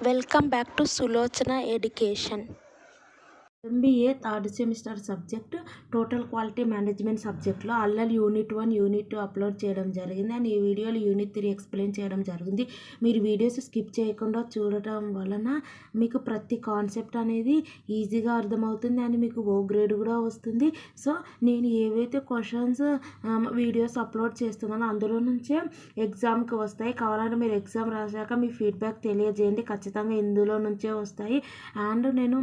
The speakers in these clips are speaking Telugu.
Welcome back to Sulochana education. MBA third semester subject total quality management సబ్జెక్ట్లో ఆల్రెడీ యూనిట్ 1 యూనిట్ 2 అప్లోడ్ చేయడం జరిగింది అండ్ ఈ వీడియోలో యూనిట్ 3 ఎక్స్ప్లెయిన్ చేయడం జరిగింది. మీరు వీడియోస్ స్కిప్ చేయకుండా చూడటం వలన మీకు ప్రతి కాన్సెప్ట్ అనేది ఈజీగా అర్థమవుతుంది అండ్ మీకు ఓ గ్రేడ్ కూడా వస్తుంది. సో నేను ఏవైతే క్వశ్చన్స్ వీడియోస్ అప్లోడ్ చేస్తున్నానో అందులో నుంచే ఎగ్జామ్కి వస్తాయి. కావాలంటే మీరు ఎగ్జామ్ రాశాక మీ ఫీడ్బ్యాక్ తెలియజేయండి, ఖచ్చితంగా ఇందులో నుంచే వస్తాయి. అండ్ నేను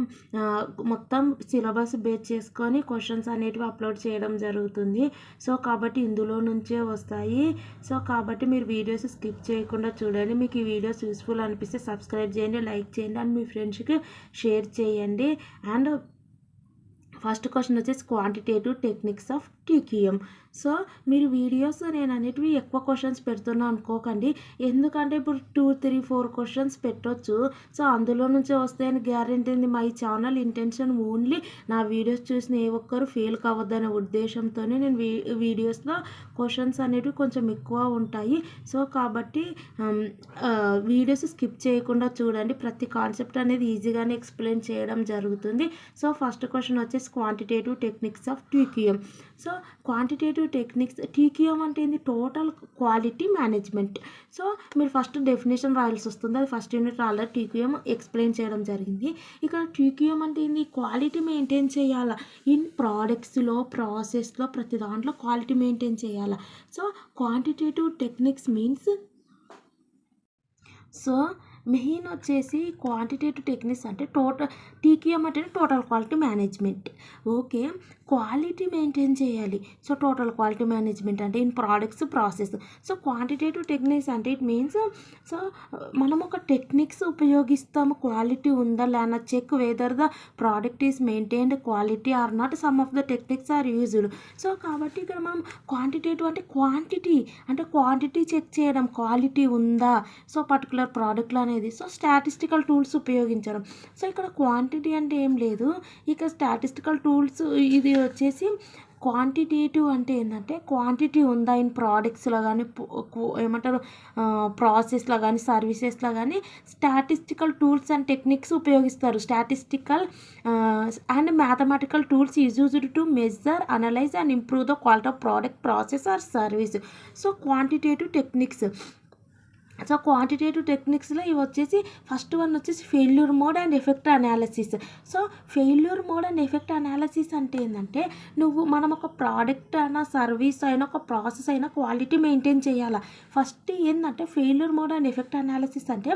మొత్తం సిలబస్ బేస్ చేసుకొని క్వశ్చన్స్ అనేటివి అప్లోడ్ చేయడం జరుగుతుంది. సో కాబట్టి ఇందులో నుంచే వస్తాయి. సో కాబట్టి మీరు వీడియోస్ స్కిప్ చేయకుండా చూడండి. మీకు ఈ వీడియోస్ యూస్ఫుల్ అనిపిస్తే సబ్స్క్రైబ్ చేయండి, లైక్ చేయండి అండ్ మీ ఫ్రెండ్స్కి షేర్ చేయండి. అండ్ ఫస్ట్ క్వశ్చన్ వచ్చేసి quantitative techniques of TQM. So మీరు వీడియోస్ నేను అనేటివి ఎక్కువ క్వశ్చన్స్ పెడుతున్నా అనుకోకండి, ఎందుకంటే ఇప్పుడు 2, 3, 4 క్వశ్చన్స్ పెట్టవచ్చు. సో అందులో నుంచే వస్తాయని గ్యారెంటీ ఉంది. మై ఛానల్ ఇంటెన్షన్ ఓన్లీ నా వీడియోస్ చూసిన ఏ ఒక్కరు ఫెయిల్ కావద్దనే ఉద్దేశంతోనే నేను వీడియోస్లో క్వశ్చన్స్ అనేటివి కొంచెం ఎక్కువ ఉంటాయి. సో కాబట్టి వీడియోస్ స్కిప్ చేయకుండా చూడండి, ప్రతి కాన్సెప్ట్ అనేది ఈజీగానే ఎక్స్ప్లెయిన్ చేయడం జరుగుతుంది. సో ఫస్ట్ క్వశ్చన్ వచ్చేసి quantitative techniques of TQM. So quantitative techniques TQM అంటే ఏంది? Total quality management. సో మీరు ఫస్ట్ డెఫినేషన్ రాయాల్సి వస్తుంది, అది first unit already TQM explain చేయడం జరిగింది. ఇక్కడ టీక్యూఎం అంటే ఏంది? క్వాలిటీ మెయింటైన్ చేయాలా ఇన్ ప్రోడక్ట్స్లో, ప్రాసెస్లో, ప్రతి దాంట్లో క్వాలిటీ మెయింటైన్ చేయాలా. So quantitative techniques means so main వచ్చేసి క్వాంటిటేటివ్ టెక్నిక్స్ అంటే టీక్యూఎం అంటే total quality management. Okay, quality maintain చేయాలి. సో టోటల్ క్వాలిటీ మేనేజ్మెంట్ అంటే in products, process. So quantitative techniques అంటే ఇట్ మీన్స్ సో మనం ఒక టెక్నిక్స్ ఉపయోగిస్తాము, క్వాలిటీ ఉందా లేదా check whether the product is maintained quality or not, some of the techniques are used. So కాబట్టి ఇక్కడ మనం క్వాంటిటేటివ్ అంటే క్వాంటిటీ చెక్ చేయడం, క్వాలిటీ ఉందా సో పర్టికులర్ ప్రోడక్ట్లో అనేది. సో స్టాటిస్టికల్ టూల్స్ ఉపయోగించడం. సో ఇక్కడ క్వాంటిటీ అంటే ఏం లేదు, ఇక స్టాటిస్టికల్ టూల్స్ ఇది వచ్చేసి క్వాంటిటేటివ్ అంటే ఏంటంటే క్వాంటిటీ ఉందా ఇన్ ప్రోడక్ట్స్లో కానీ ఏమంటారు ప్రాసెస్లో కానీ సర్వీసెస్లో కానీ స్టాటిస్టికల్ టూల్స్ అండ్ టెక్నిక్స్ ఉపయోగిస్తారు. Statistical and mathematical tools is used to measure, analyse and improve the quality of product, process or service. So quantitative techniques. So quantitative టెక్నిక్స్లో ఇవి వచ్చేసి ఫస్ట్ వన్ వచ్చేసి failure mode and effect analysis. So failure mode and effect analysis అంటే ఏంటంటే మనం ఒక ప్రోడక్ట్ అయినా, సర్వీస్ అయినా, ఒక ప్రాసెస్ అయినా క్వాలిటీ మెయింటైన్ చేయాలి. ఫస్ట్ ఏంటంటే failure mode and effect analysis అంటే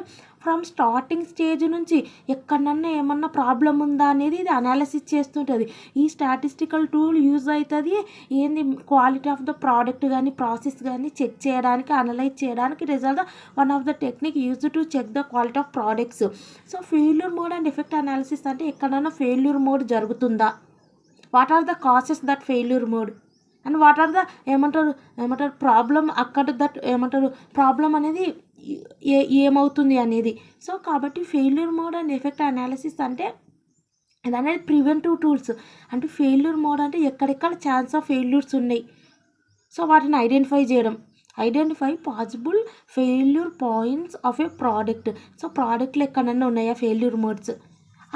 ఫ్రమ్ స్టార్టింగ్ స్టేజ్ నుంచి ఎక్కడన్నా ఏమన్నా ప్రాబ్లం ఉందా అనేది ఇది అనాలిసిస్ చేస్తుంటుంది. ఈ స్టాటిస్టికల్ టూల్ యూజ్ అవుతుంది ఏంది క్వాలిటీ ఆఫ్ ద ప్రోడక్ట్ కానీ ప్రాసెస్ కానీ చెక్ చేయడానికి, అనలైజ్ చేయడానికి. Result one of the technique used to check the quality of products. So failure mode and effect analysis అంటే ఎక్కడైనా ఫెయిల్యూర్ మోడ్ జరుగుతుందా, what are the causes that failure mode and what are the ఏమంటారు ప్రాబ్లం, అక్కడ దట్ ఏమంటారు ప్రాబ్లం అనేది ఏమవుతుంది అనేది. సో కాబట్టి failure mode and effect analysis అంటే అనేది ప్రివెంటివ్ టూల్స్. అంటే ఫెయిల్యూర్ మోడ్ అంటే ఎక్కడెక్కడ ఛాన్స్ ఆఫ్ ఫెయిల్యూర్స్ ఉన్నాయి, సో వాటిని identify possible failure points of a product. So ప్రోడక్ట్లో ఎక్కడన్నా ఉన్నాయా ఫెయిల్యూర్ మోడ్స్,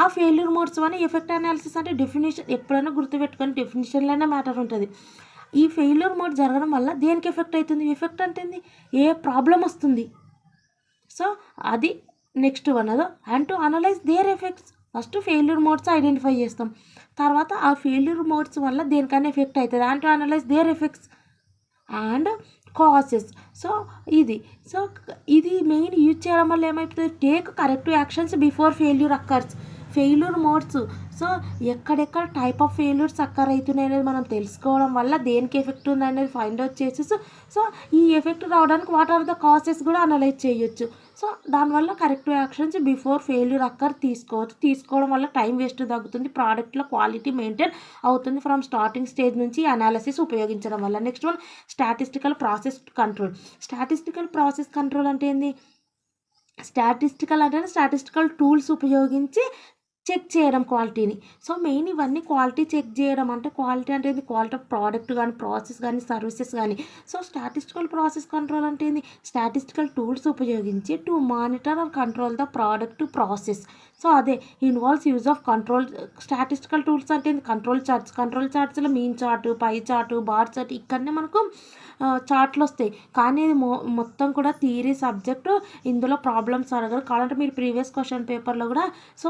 ఆ ఫెయిల్యూర్ మోడ్స్ అని ఎఫెక్ట్ అనాలిసిస్ అంటే డెఫినేషన్ ఎప్పుడైనా గుర్తుపెట్టుకొని డెఫినేషన్లోనే మ్యాటర్ ఉంటుంది. ఈ ఫెయిల్యూర్ మోడ్ జరగడం వల్ల దేనికి ఎఫెక్ట్ అవుతుంది, ఎఫెక్ట్ అంటే ఏ ప్రాబ్లం వస్తుంది. సో అది నెక్స్ట్ వన్ అదో. And to analyse their effects, first failure modes identify చేస్తాం, తర్వాత ఆ ఫెయిల్యూర్ మోడ్స్ వల్ల దేనికైనా ఎఫెక్ట్ అవుతుంది. And to analyse their effects and causes. So ఇది మెయిన్ యూజ్ చేయడం వల్ల ఏమవుతుంది, take corrective actions before failure occurs. Failure modes so ఎక్కడెక్కడ టైప్ ఆఫ్ ఫెయిల్యూర్స్ అక్కర్ అవుతున్నాయి అనేది మనం తెలుసుకోవడం వల్ల దేనికి ఎఫెక్ట్ ఉంది అనేది ఫైండ్ అవుట్ చేసేసి సో ఈ ఎఫెక్ట్ రావడానికి వాట్ ఆర్ ద కాసెస్ కూడా అనలైజ్ చేయొచ్చు. సో దానివల్ల కరెక్టివ్ యాక్షన్స్ బిఫోర్ ఫెయిల్యూర్ అక్కర్ తీసుకోవడం వల్ల టైం వేస్ట్ తగ్గుతుంది, ప్రోడక్ట్లో క్వాలిటీ మెయింటైన్ అవుతుంది ఫ్రమ్ స్టార్టింగ్ స్టేజ్ నుంచి అనాలిసిస్ ఉపయోగించడం వల్ల. Next one statistical process control. Statistical process control అంటే ఏంది? స్టాటిస్టికల్ అంటే స్టాటిస్టికల్ టూల్స్ ఉపయోగించి చెక్ చేయడం క్వాలిటీని. సో మెయిన్ ఇవన్నీ క్వాలిటీ చెక్ చేయడం అంటే క్వాలిటీ అంటే ఏంది? క్వాలిటీ ఆఫ్ ప్రోడక్ట్ కానీ, ప్రాసెస్ కానీ, సర్వీసెస్ కానీ. సో స్టాటిస్టికల్ ప్రాసెస్ కంట్రోల్ అంటే ఏంది? స్టాటిస్టికల్ టూల్స్ ఉపయోగించి to monitor or control the product process. So అదే involves use of control. Statistical tools అంటే ఏంది? కంట్రోల్ చార్ట్స్లో mean chart, pie chart, bar chart ఇక్కడనే మనకు చార్ట్లు వస్తాయి. కానీ ఇది మొత్తం కూడా థియరీ సబ్జెక్టు. ఇందులో ప్రాబ్లమ్స్ అడగరు. కావాలంటే మీరు ప్రీవియస్ క్వశ్చన్ పేపర్లో కూడా సో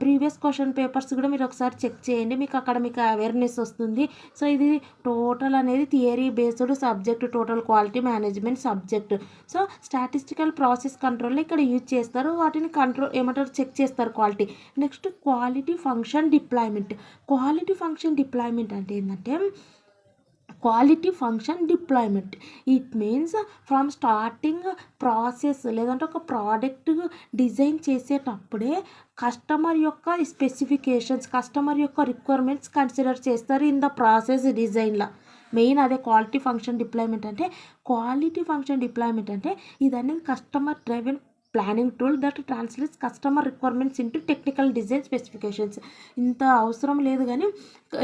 ప్రీవియస్ క్వశ్చన్ పేపర్స్ కూడా మీరు ఒకసారి చెక్ చేయండి, మీకు అక్కడ మీకు అవేర్నెస్ వస్తుంది. సో ఇది టోటల్ అనేది theory based subject, total quality management subject. So statistical process కంట్రోల్లో ఇక్కడ యూజ్ చేస్తారు, వాటిని కంట్రోల్ ఏమంటారు? చెక్ చేస్తారు quality. Next quality function deployment. Quality function deployment అంటే ఏంటంటే quality function deployment. It means from starting process లేదంటే ఒక ప్రోడక్ట్ డిజైన్ చేసేటప్పుడే కస్టమర్ యొక్క స్పెసిఫికేషన్స్, కస్టమర్ యొక్క రిక్వైర్మెంట్స్ కన్సిడర్ చేస్తారు ఇన్ ద ప్రాసెస్ డిజైన్లో. మెయిన్ అదే క్వాలిటీ ఫంక్షన్ డిప్లాయ్మెంట్ అంటే. క్వాలిటీ ఫంక్షన్ డిప్లాయ్మెంట్ అంటే ఇదన్నీ customer driven planning tool that translates customer requirements into technical design specifications. ఇంత అవసరం లేదు కానీ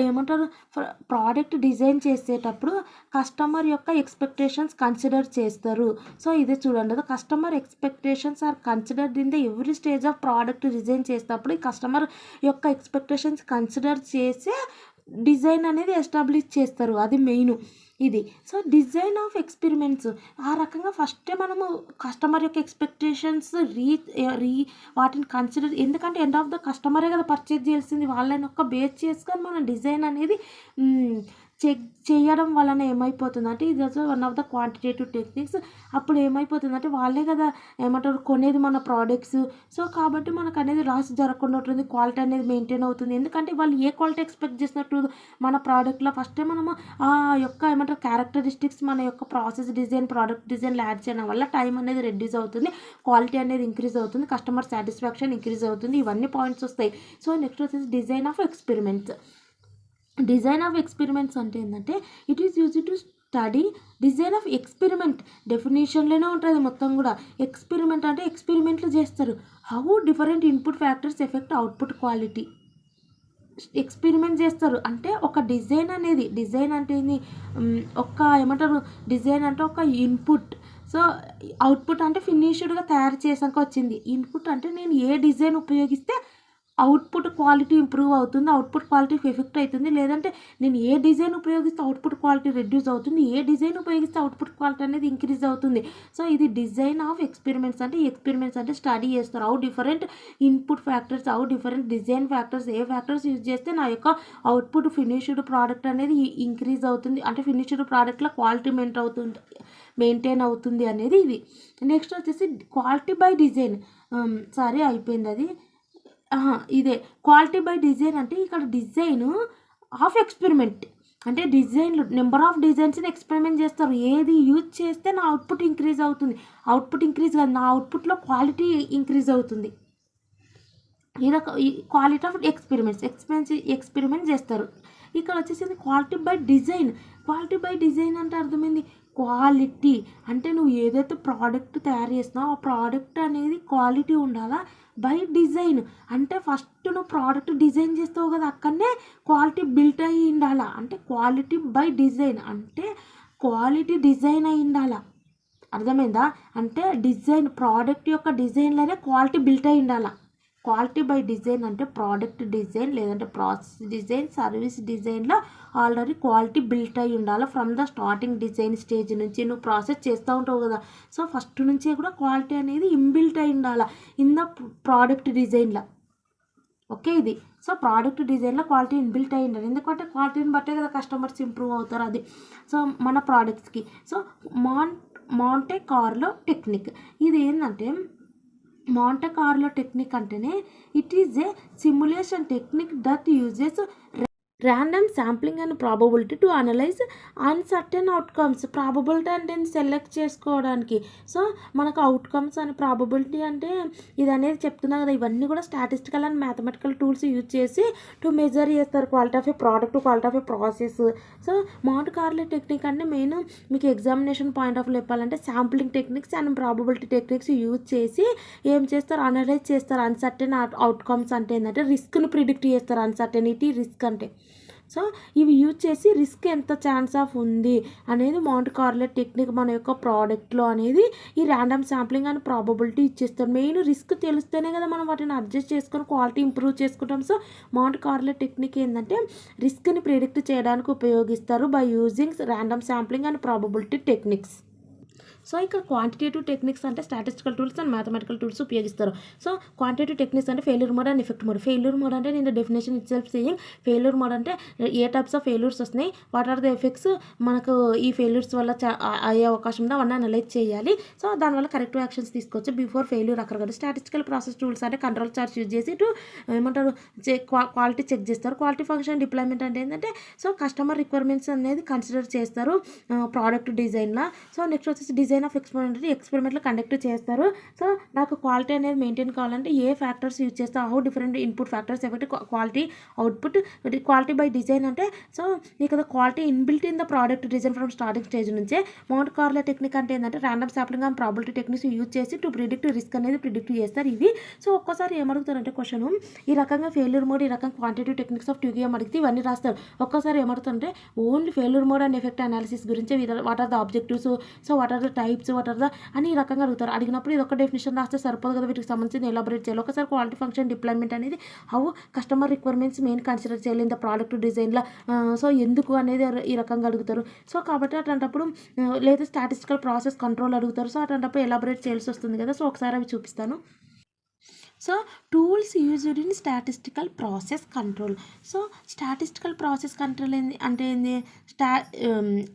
ఏమంటారు? ప్రోడక్ట్ డిజైన్ చేసేటప్పుడు కస్టమర్ యొక్క ఎక్స్పెక్టేషన్స్ కన్సిడర్ చేస్తారు. సో ఇదే చూడండి, the customer expectations are considered in the every stage of product design చేసేటప్పుడు ఈ కస్టమర్ యొక్క ఎక్స్పెక్టేషన్స్ కన్సిడర్ చేసే డిజైన్ అనేది ఎస్టాబ్లిష్ చేస్తారు. అది మెయిన్ ఇది. సో డిజైన్ ఆఫ్ ఎక్స్పెరిమెంట్స్ ఆ రకంగా ఫస్టే మనము కస్టమర్ యొక్క ఎక్స్పెక్టేషన్స్ వాటిని కన్సిడర్, ఎందుకంటే ఎండ్ ఆఫ్ ద కస్టమరే కదా పర్చేజ్ చేయాల్సింది, వాళ్ళని ఒక్క బేస్ చేసుకొని మనం డిజైన్ అనేది చెక్ చేయడం వలన ఏమైపోతుందంటే ఇది also one of the quantitative techniques. అప్పుడు ఏమైపోతుందంటే వాళ్ళే కదా ఏమంటారు కొనేది మన ప్రోడక్ట్స్. సో కాబట్టి మనకు అనేది లాస్ జరగకుండా ఉంటుంది, క్వాలిటీ అనేది మెయింటైన్ అవుతుంది. ఎందుకంటే వాళ్ళు ఏ క్వాలిటీ ఎక్స్పెక్ట్ చేసినట్టు మన ప్రోడక్ట్లో ఫస్టే మనము ఆ యొక్క ఏమంటారు క్యారెక్టరిస్టిక్స్ మన యొక్క ప్రాసెస్ డిజైన్, ప్రోడక్ట్ డిజైన్లో యాడ్ చేయడం వల్ల టైం అనేది రెడ్యూస్ అవుతుంది, క్వాలిటీ అనేది ఇంక్రీజ్ అవుతుంది, కస్టమర్ సాటిస్ఫాక్షన్ ఇంక్రీజ్ అవుతుంది. ఇవన్నీ పాయింట్స్ వస్తాయి. సో నెక్స్ట్ వచ్చేసి design of experiments. Design of experiments అంటే ఏంటంటే it is use to study design of experiment. డెఫినేషన్లోనే ఉంటుంది మొత్తం కూడా. ఎక్స్పెరిమెంట్ అంటే ఎక్స్పెరిమెంట్లు చేస్తారు. How different input factors effect output quality. Experiment చేస్తారు అంటే ఒక డిజైన్ అనేది, డిజైన్ అంటే ఒక ఏమంటారు? డిజైన్ అంటే ఒక ఇన్పుట్. సో అవుట్పుట్ అంటే ఫినిష్డ్గా తయారు చేసాక వచ్చింది. ఇన్పుట్ అంటే నేను ఏ డిజైన్ ఉపయోగిస్తే అవుట్పుట్ క్వాలిటీ ఇంప్రూవ్ అవుతుంది, అవుట్పుట్ క్వాలిటీకి ఎఫెక్ట్ అవుతుంది. లేదంటే నేను ఏ డిజైన్ ఉపయోగిస్తే అవుట్పుట్ క్వాలిటీ రెడ్యూస్ అవుతుంది, ఏ డిజైన్ ఉపయోగిస్తే అవుట్పుట్ క్వాలిటీ అనేది ఇంక్రీజ్ అవుతుంది. సో ఇది డిజైన్ ఆఫ్ ఎక్స్పెరిమెంట్స్ అంటే. ఎక్స్పెరిమెంట్స్ అంటే స్టడీ చేస్తారు how different input factors, how different design factors, A factors use చేస్తే నా యొక్క అవుట్పుట్ ఫినిష్డ్ ప్రోడక్ట్ అనేది ఇంక్రీజ్ అవుతుంది, అంటే ఫినిష్డ్ ప్రోడక్ట్లో క్వాలిటీ మెయింటైన్ అవుతుంది అనేది ఇది. నెక్స్ట్ వచ్చేసి క్వాలిటీ బై డిజైన్. అయిపోయింది అది. ఇదే క్వాలిటీ బై డిజైన్ అంటే ఇక్కడ డిజైన్ ఆఫ్ ఎక్స్పెరిమెంట్ అంటే డిజైన్లు నెంబర్ ఆఫ్ డిజైన్స్ని ఎక్స్పెరిమెంట్ చేస్తారు. ఏది యూజ్ చేస్తే నా అవుట్పుట్ ఇంక్రీజ్ అవుతుంది, అవుట్పుట్ ఇంక్రీజ్ కాదు నా అవుట్పుట్లో క్వాలిటీ ఇంక్రీజ్ అవుతుంది. ఇదొక క్వాలిటీ ఆఫ్ ఎక్స్పెరిమెంట్ చేస్తారు. ఇక్కడ వచ్చేసింది quality by design. Quality by design అంటే అర్థమైంది క్వాలిటీ అంటే నువ్వు ఏదైతే ప్రోడక్ట్ తయారు చేస్తున్నావో ఆ ప్రోడక్ట్ అనేది క్వాలిటీ ఉండాలా. బై డిజైన్ అంటే ఫస్ట్ నువ్వు ప్రోడక్ట్ డిజైన్ చేస్తావు కదా, అక్కడనే క్వాలిటీ బిల్ట్ అయ్యి ఉండాలా. అంటే క్వాలిటీ బై డిజైన్ అంటే క్వాలిటీ డిజైన్ అయి ఉండాలా. అర్థమైందా? అంటే డిజైన్ ప్రోడక్ట్ యొక్క డిజైన్లోనే క్వాలిటీ బిల్ట్ అయి ఉండాలా. క్వాలిటీ బై డిజైన్ అంటే ప్రోడక్ట్ డిజైన్ లేదంటే ప్రాసెస్ డిజైన్, సర్వీస్ డిజైన్లో ఆల్రెడీ క్వాలిటీ బిల్ట్ అయి ఉండాలి. From the starting design stage నుంచి నువ్వు ప్రాసెస్ చేస్తూ ఉంటావు కదా, సో ఫస్ట్ నుంచే కూడా క్వాలిటీ అనేది ఇంబిల్ట్ అయి ఉండాలి ఇన్ ద ప్రోడక్ట్ డిజైన్లో. ఓకే ఇది. సో ప్రోడక్ట్ డిజైన్లో క్వాలిటీ ఇన్బిల్ట్ అయి ఉండాలి, ఎందుకంటే క్వాలిటీని బట్టే కదా కస్టమర్స్ ఇంప్రూవ్ అవుతారు. అది సో మన ప్రోడక్ట్స్కి. సో మాంటే కార్లో టెక్నిక్ ఇది ఏంటంటే మాంటే కార్లో టెక్నిక్ అంటేనే it is a simulation technique that uses random sampling and probability to analyse uncertain outcomes. Probability అంటే సెలెక్ట్ చేసుకోవడానికి. సో మనకు అవుట్కమ్స్ అని ప్రాబబిలిటీ అంటే ఇది అనేది చెప్తున్నా కదా, ఇవన్నీ కూడా statistical and mathematical tools use చేసి టు మెజర్ చేస్తారు quality of a product, quality of a process. So Monte Carlo technique అంటే మెయిన్ మీకు ఎగ్జామినేషన్ పాయింట్ ఆఫ్ వ్యూ చెప్పాలంటే sampling techniques and probability techniques use చేసి ఏం చేస్తారు, అనలైజ్ చేస్తారు. అన్సర్టెన్ అవుట్కమ్స్ అంటే ఏంటంటే రిస్క్ను ప్రిడిక్ట్ చేస్తారు. అన్సర్టెనిటీ రిస్క్ అంటే సో ఇవి యూజ్ చేసి రిస్క్ ఎంత ఛాన్స్ ఆఫ్ ఉంది అనేది మాంట్ కార్లే టెక్నిక్ మన యొక్క ప్రోడక్ట్లో అనేది ఈ ర్యాండమ్ శాంప్లింగ్ అండ్ ప్రాబబిలిటీ ఇచ్చేస్తారు. మెయిన్ రిస్క్ తెలిస్తేనే కదా మనం వాటిని అడ్జస్ట్ చేసుకొని క్వాలిటీ ఇంప్రూవ్ చేసుకుంటాం. సో మాంట్ కార్లే టెక్నిక్ ఏంటంటే రిస్క్ని ప్రిడిక్ట్ చేయడానికి ఉపయోగిస్తారు by using random sampling and probability techniques. So ఇక్కడ క్వాంటిటేటివ్ టెక్నిక్స్ అంటే statistical tools and mathematical tools ఉపయోగిస్తారు. సో క్వాంటిటేటివ్ టెక్నిక్స్ అంటే failure mode and effect mode. Failure mode అంటే నేను definition it self saying failure mode అంటే ఏ టైప్స్ ఆఫ్ ఫెయిల్యూర్స్ వస్తున్నాయి, వాట్ ఆర్ ద ఎఫెక్ట్స్ మనకు ఈ ఫెయిల్యూర్స్ వల్ల అయ్యే అవకాశం ఉందో అవన్నీ అనలైజ్ చేయాలి. సో దానివల్ల కరెక్టివ్ యాక్షన్స్ తీసుకోవచ్చు బిఫోర్ ఫెయిల్యూర్ అక్కడ. స్టాటిస్టికల్ ప్రాసెస్ టూల్స్ అంటే కంట్రోల్ చార్ట్స్ యూజ్ చేసి ఏమంటారు క్వాలిటీ చెక్ చేస్తారు. క్వాలిటీ ఫంక్షన్ డిప్లాయ్మెంట్ అంటే ఏంటంటే సో కస్టమర్ రిక్వైర్మెంట్స్ అనేది కన్సిడర్ చేస్తారు ప్రోడక్ట్ డిజైన్లో. సో నెక్స్ట్ వచ్చేసి డిజైన్ ఆఫ్ ఎక్స్పెరిమెంట్లు కండక్ట్ చేస్తారు. సో నాకు క్వాలిటీ అనేది మెయింటైన్ కావాలంటే ఏ ఫ్యాక్టర్స్ యూజ్ చేస్తారు, how different input factors affect quality output. Quality by design అంటే సో ఇక్కడ quality inbuilt in the product design from starting stage నుంచే. మౌంట్ కార్లే టెక్నిక్ అంటే ఏంటంటే random sampling and probability techniques use చేసి టు ప్రిడిక్ట్ రిస్క్ అనేది ప్రిడిక్ట్ చేస్తారు ఇవి. సో ఒక్కోసారి ఏమడుగుతారంటే క్వశ్చన్ ఈ రకంగా ఫెయిల్యూర్ మోడ్, ఈ రకంగా క్వాంటిటివ్ టెక్నిక్స్ ఆఫ్ ట్యూకియం అడిగితే ఇవన్నీ రాస్తారు. ఒక్కోసారి ఏమడుగుతుంటే only failure mode and effect analysis గురించి what are the objectives, so what are the types, what are the అని ఈ రకంగా అడుగుతారు. అడిగినప్పుడు ఇది ఒక డెఫినేషన్ రాస్తే సరిపోదు కదా, వీటికి సంబంధించి ఎలాబరేట్ చేయాలి. ఒకసారి క్వాలిటీ ఫంక్షన్ డిప్లాయ్మెంట్ అనేది how customer requirements main consider చేయాలి ఇన్ ద ప్రోడక్ట్ డిజైన్లో, సో ఎందుకు అనేది ఈ రకంగా అడుగుతారు. సో కాబట్టి అట్లాంటప్పుడు లేదా స్టాటిస్టికల్ ప్రాసెస్ కంట్రోల్ అడుగుతారు. సో అట్లాంటప్పుడు ఎలాబరేట్ చేయాల్సి వస్తుంది కదా. సో ఒకసారి అవి చూపిస్తాను. So tools used in statistical process control. So statistical process control అంటే ఏంది,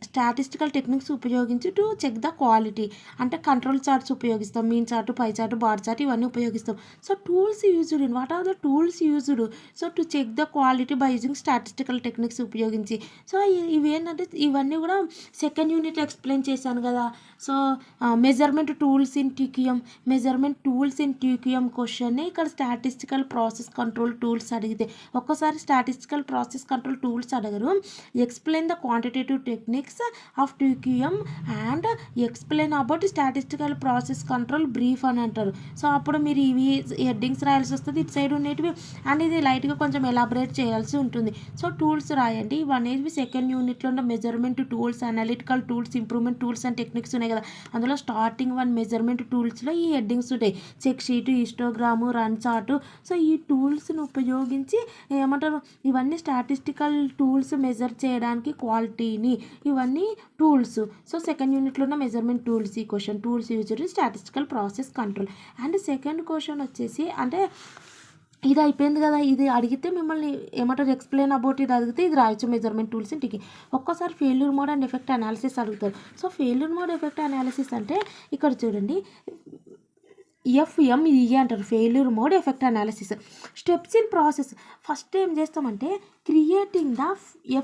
స్టాటిస్టికల్ టెక్నిక్స్ ఉపయోగించి టు చెక్ ద క్వాలిటీ అంటే కంట్రోల్ చార్ట్స్ ఉపయోగిస్తాం, mean chart, pie chart, bar chart ఇవన్నీ ఉపయోగిస్తాం. So tools used in what are the tools used so to check the quality by using statistical techniques ఉపయోగించి. సో ఇవేంటంటే ఇవన్నీ కూడా సెకండ్ యూనిట్లో ఎక్స్ప్లెయిన్ చేశాను కదా. So measurement tools in TQM, measurement tools in TQM question ఇక్కడ స్టాటిస్టికల్ ప్రాసెస్ కంట్రోల్ టూల్స్ అడిగితే ఒక్కసారి స్టాటిస్టికల్ ప్రాసెస్ కంట్రోల్ టూల్స్ అడగరు. Explain the quantitative techniques of TQM and explain about statistical process control brief అని అంటారు. సో అప్పుడు మీరు ఇవి హెడ్డింగ్స్ రాయాల్సి వస్తుంది, ఇటు సైడ్ ఉండేటివి అండ్ ఇది లైట్గా కొంచెం ఎలాబరేట్ చేయాల్సి ఉంటుంది. సో టూల్స్ రాయండి. ఇవన్నీ సెకండ్ యూనిట్లో ఉన్న measurement tools, analytical tools, improvement tools and techniques ఉన్నాయి కదా, అందులో స్టార్టింగ్ వన్ మెజర్మెంట్ టూల్స్లో ఈ హెడ్డింగ్స్ ఉంటాయి, check sheet, histogram, run chart. So ఈ టూల్స్ని ఉపయోగించి ఏమంటారు ఇవన్నీ స్టాటిస్టికల్ టూల్స్ మెజర్ చేయడానికి క్వాలిటీని, ఇవన్నీ టూల్స్. సో సెకండ్ యూనిట్లో ఉన్న మెజర్మెంట్ టూల్స్ ఈ question tools used in statistical process control. And second question వచ్చేసి అంటే ఇది అయిపోయింది కదా, ఇది అడిగితే మిమ్మల్ని ఏమంటారు ఎక్స్ప్లెయిన్ అబౌట్ ఇది అడిగితే ఇది రాయొచ్చు మెజర్మెంట్ టూల్స్ ఇంటికి. ఒక్కసారి failure mode and effect analysis అడుగుతారు. So failure mode effect analysis అంటే ఇక్కడ చూడండి FMEA అంటారు, failure mode effect analysis. Steps in process first ఏం చేస్తామంటే creating the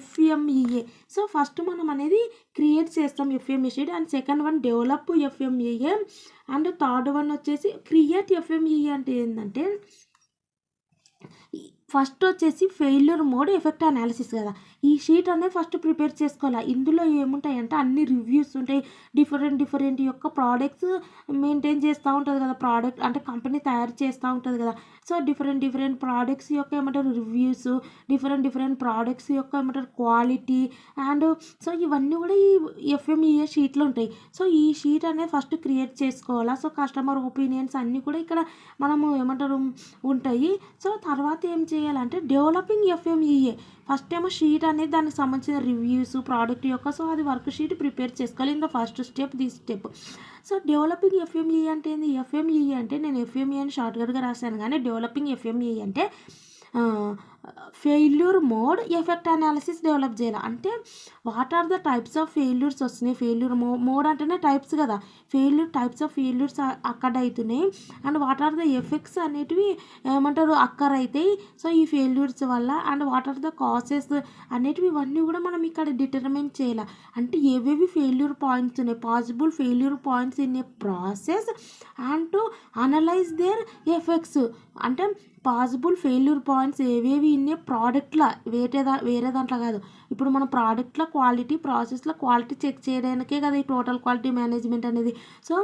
FMEA. So first మనం అనేది క్రియేట్ చేస్తాం FMEA sheet and second one develop FMEA and third one వచ్చేసి క్రియేట్ FMEA అంటే ఏంటంటే ఫస్ట్ వచ్చేసి ఫెయిల్యూర్ మోడ్ ఎఫెక్ట్ అనాలిసిస్ కదా, ఈ షీట్ అనేది ఫస్ట్ ప్రిపేర్ చేసుకోవాలి. ఇందులో ఏముంటాయంటే అన్ని రివ్యూస్ ఉంటాయి, డిఫరెంట్ యొక్క ప్రోడక్ట్స్ మెయింటైన్ చేస్తూ ఉంటుంది కదా, ప్రోడక్ట్ అంటే కంపెనీ తయారు చేస్తూ ఉంటుంది కదా. సో డిఫరెంట్ ప్రోడక్ట్స్ యొక్క ఏమంటారు రివ్యూస్, డిఫరెంట్ ప్రోడక్ట్స్ యొక్క ఏమంటారు క్వాలిటీ అండ్ సో ఇవన్నీ కూడా ఈ FMEA షీట్లో ఉంటాయి. సో ఈ షీట్ అనేది ఫస్ట్ క్రియేట్ చేసుకోవాలా. సో కస్టమర్ ఒపీనియన్స్ అన్నీ కూడా ఇక్కడ మనము ఏమంటారు ఉంటాయి. సో తర్వాత ఏం చేయాలంటే డెవలపింగ్ FMEA ఫస్ట్ ఏమో షీట్ అనేది దానికి సంబంధించిన రివ్యూస్ ప్రోడక్ట్ యొక్క సో అది వర్క్ షీట్ ప్రిపేర్ చేసుకోవాలి in the first step this step. So developing FMEA అంటే ఏంది, FMEA అంటే నేను FMEA అని షార్ట్కట్గా రాశాను కానీ డెవలపింగ్ FMEA అంటే failure mode effect analysis develop చేయాలి. అంటే what are the types of failures వస్తున్నాయి, ఫెయిల్యూర్ మోడ్ అంటేనే టైప్స్ కదా, టైప్స్ ఆఫ్ ఫెయిల్యూర్స్ అక్కడ అవుతున్నాయి and what are the effects అనేటివి ఏమంటారు అక్కర్ అవుతాయి సో ఈ ఫెయిల్యూర్స్ వల్ల and what are the causes అనేటివి ఇవన్నీ కూడా మనం ఇక్కడ డిటర్మైన్ చేయాలి. అంటే ఏవేవి ఫెయిల్యూర్ పాయింట్స్ ఉన్నాయి, possible failure points in a process and to analyse their effects. అంటే పాసిబుల్ ఫెయిల్యూర్ పాయింట్స్ ఏవేవి ఇన్నే ప్రోడక్ట్లో వేరే దాంట్లో కాదు. ఇప్పుడు మన ప్రోడక్ట్లో క్వాలిటీ, ప్రాసెస్లో క్వాలిటీ చెక్ చేయడానికే కదా ఈ టోటల్ క్వాలిటీ మేనేజ్మెంట్ అనేది. So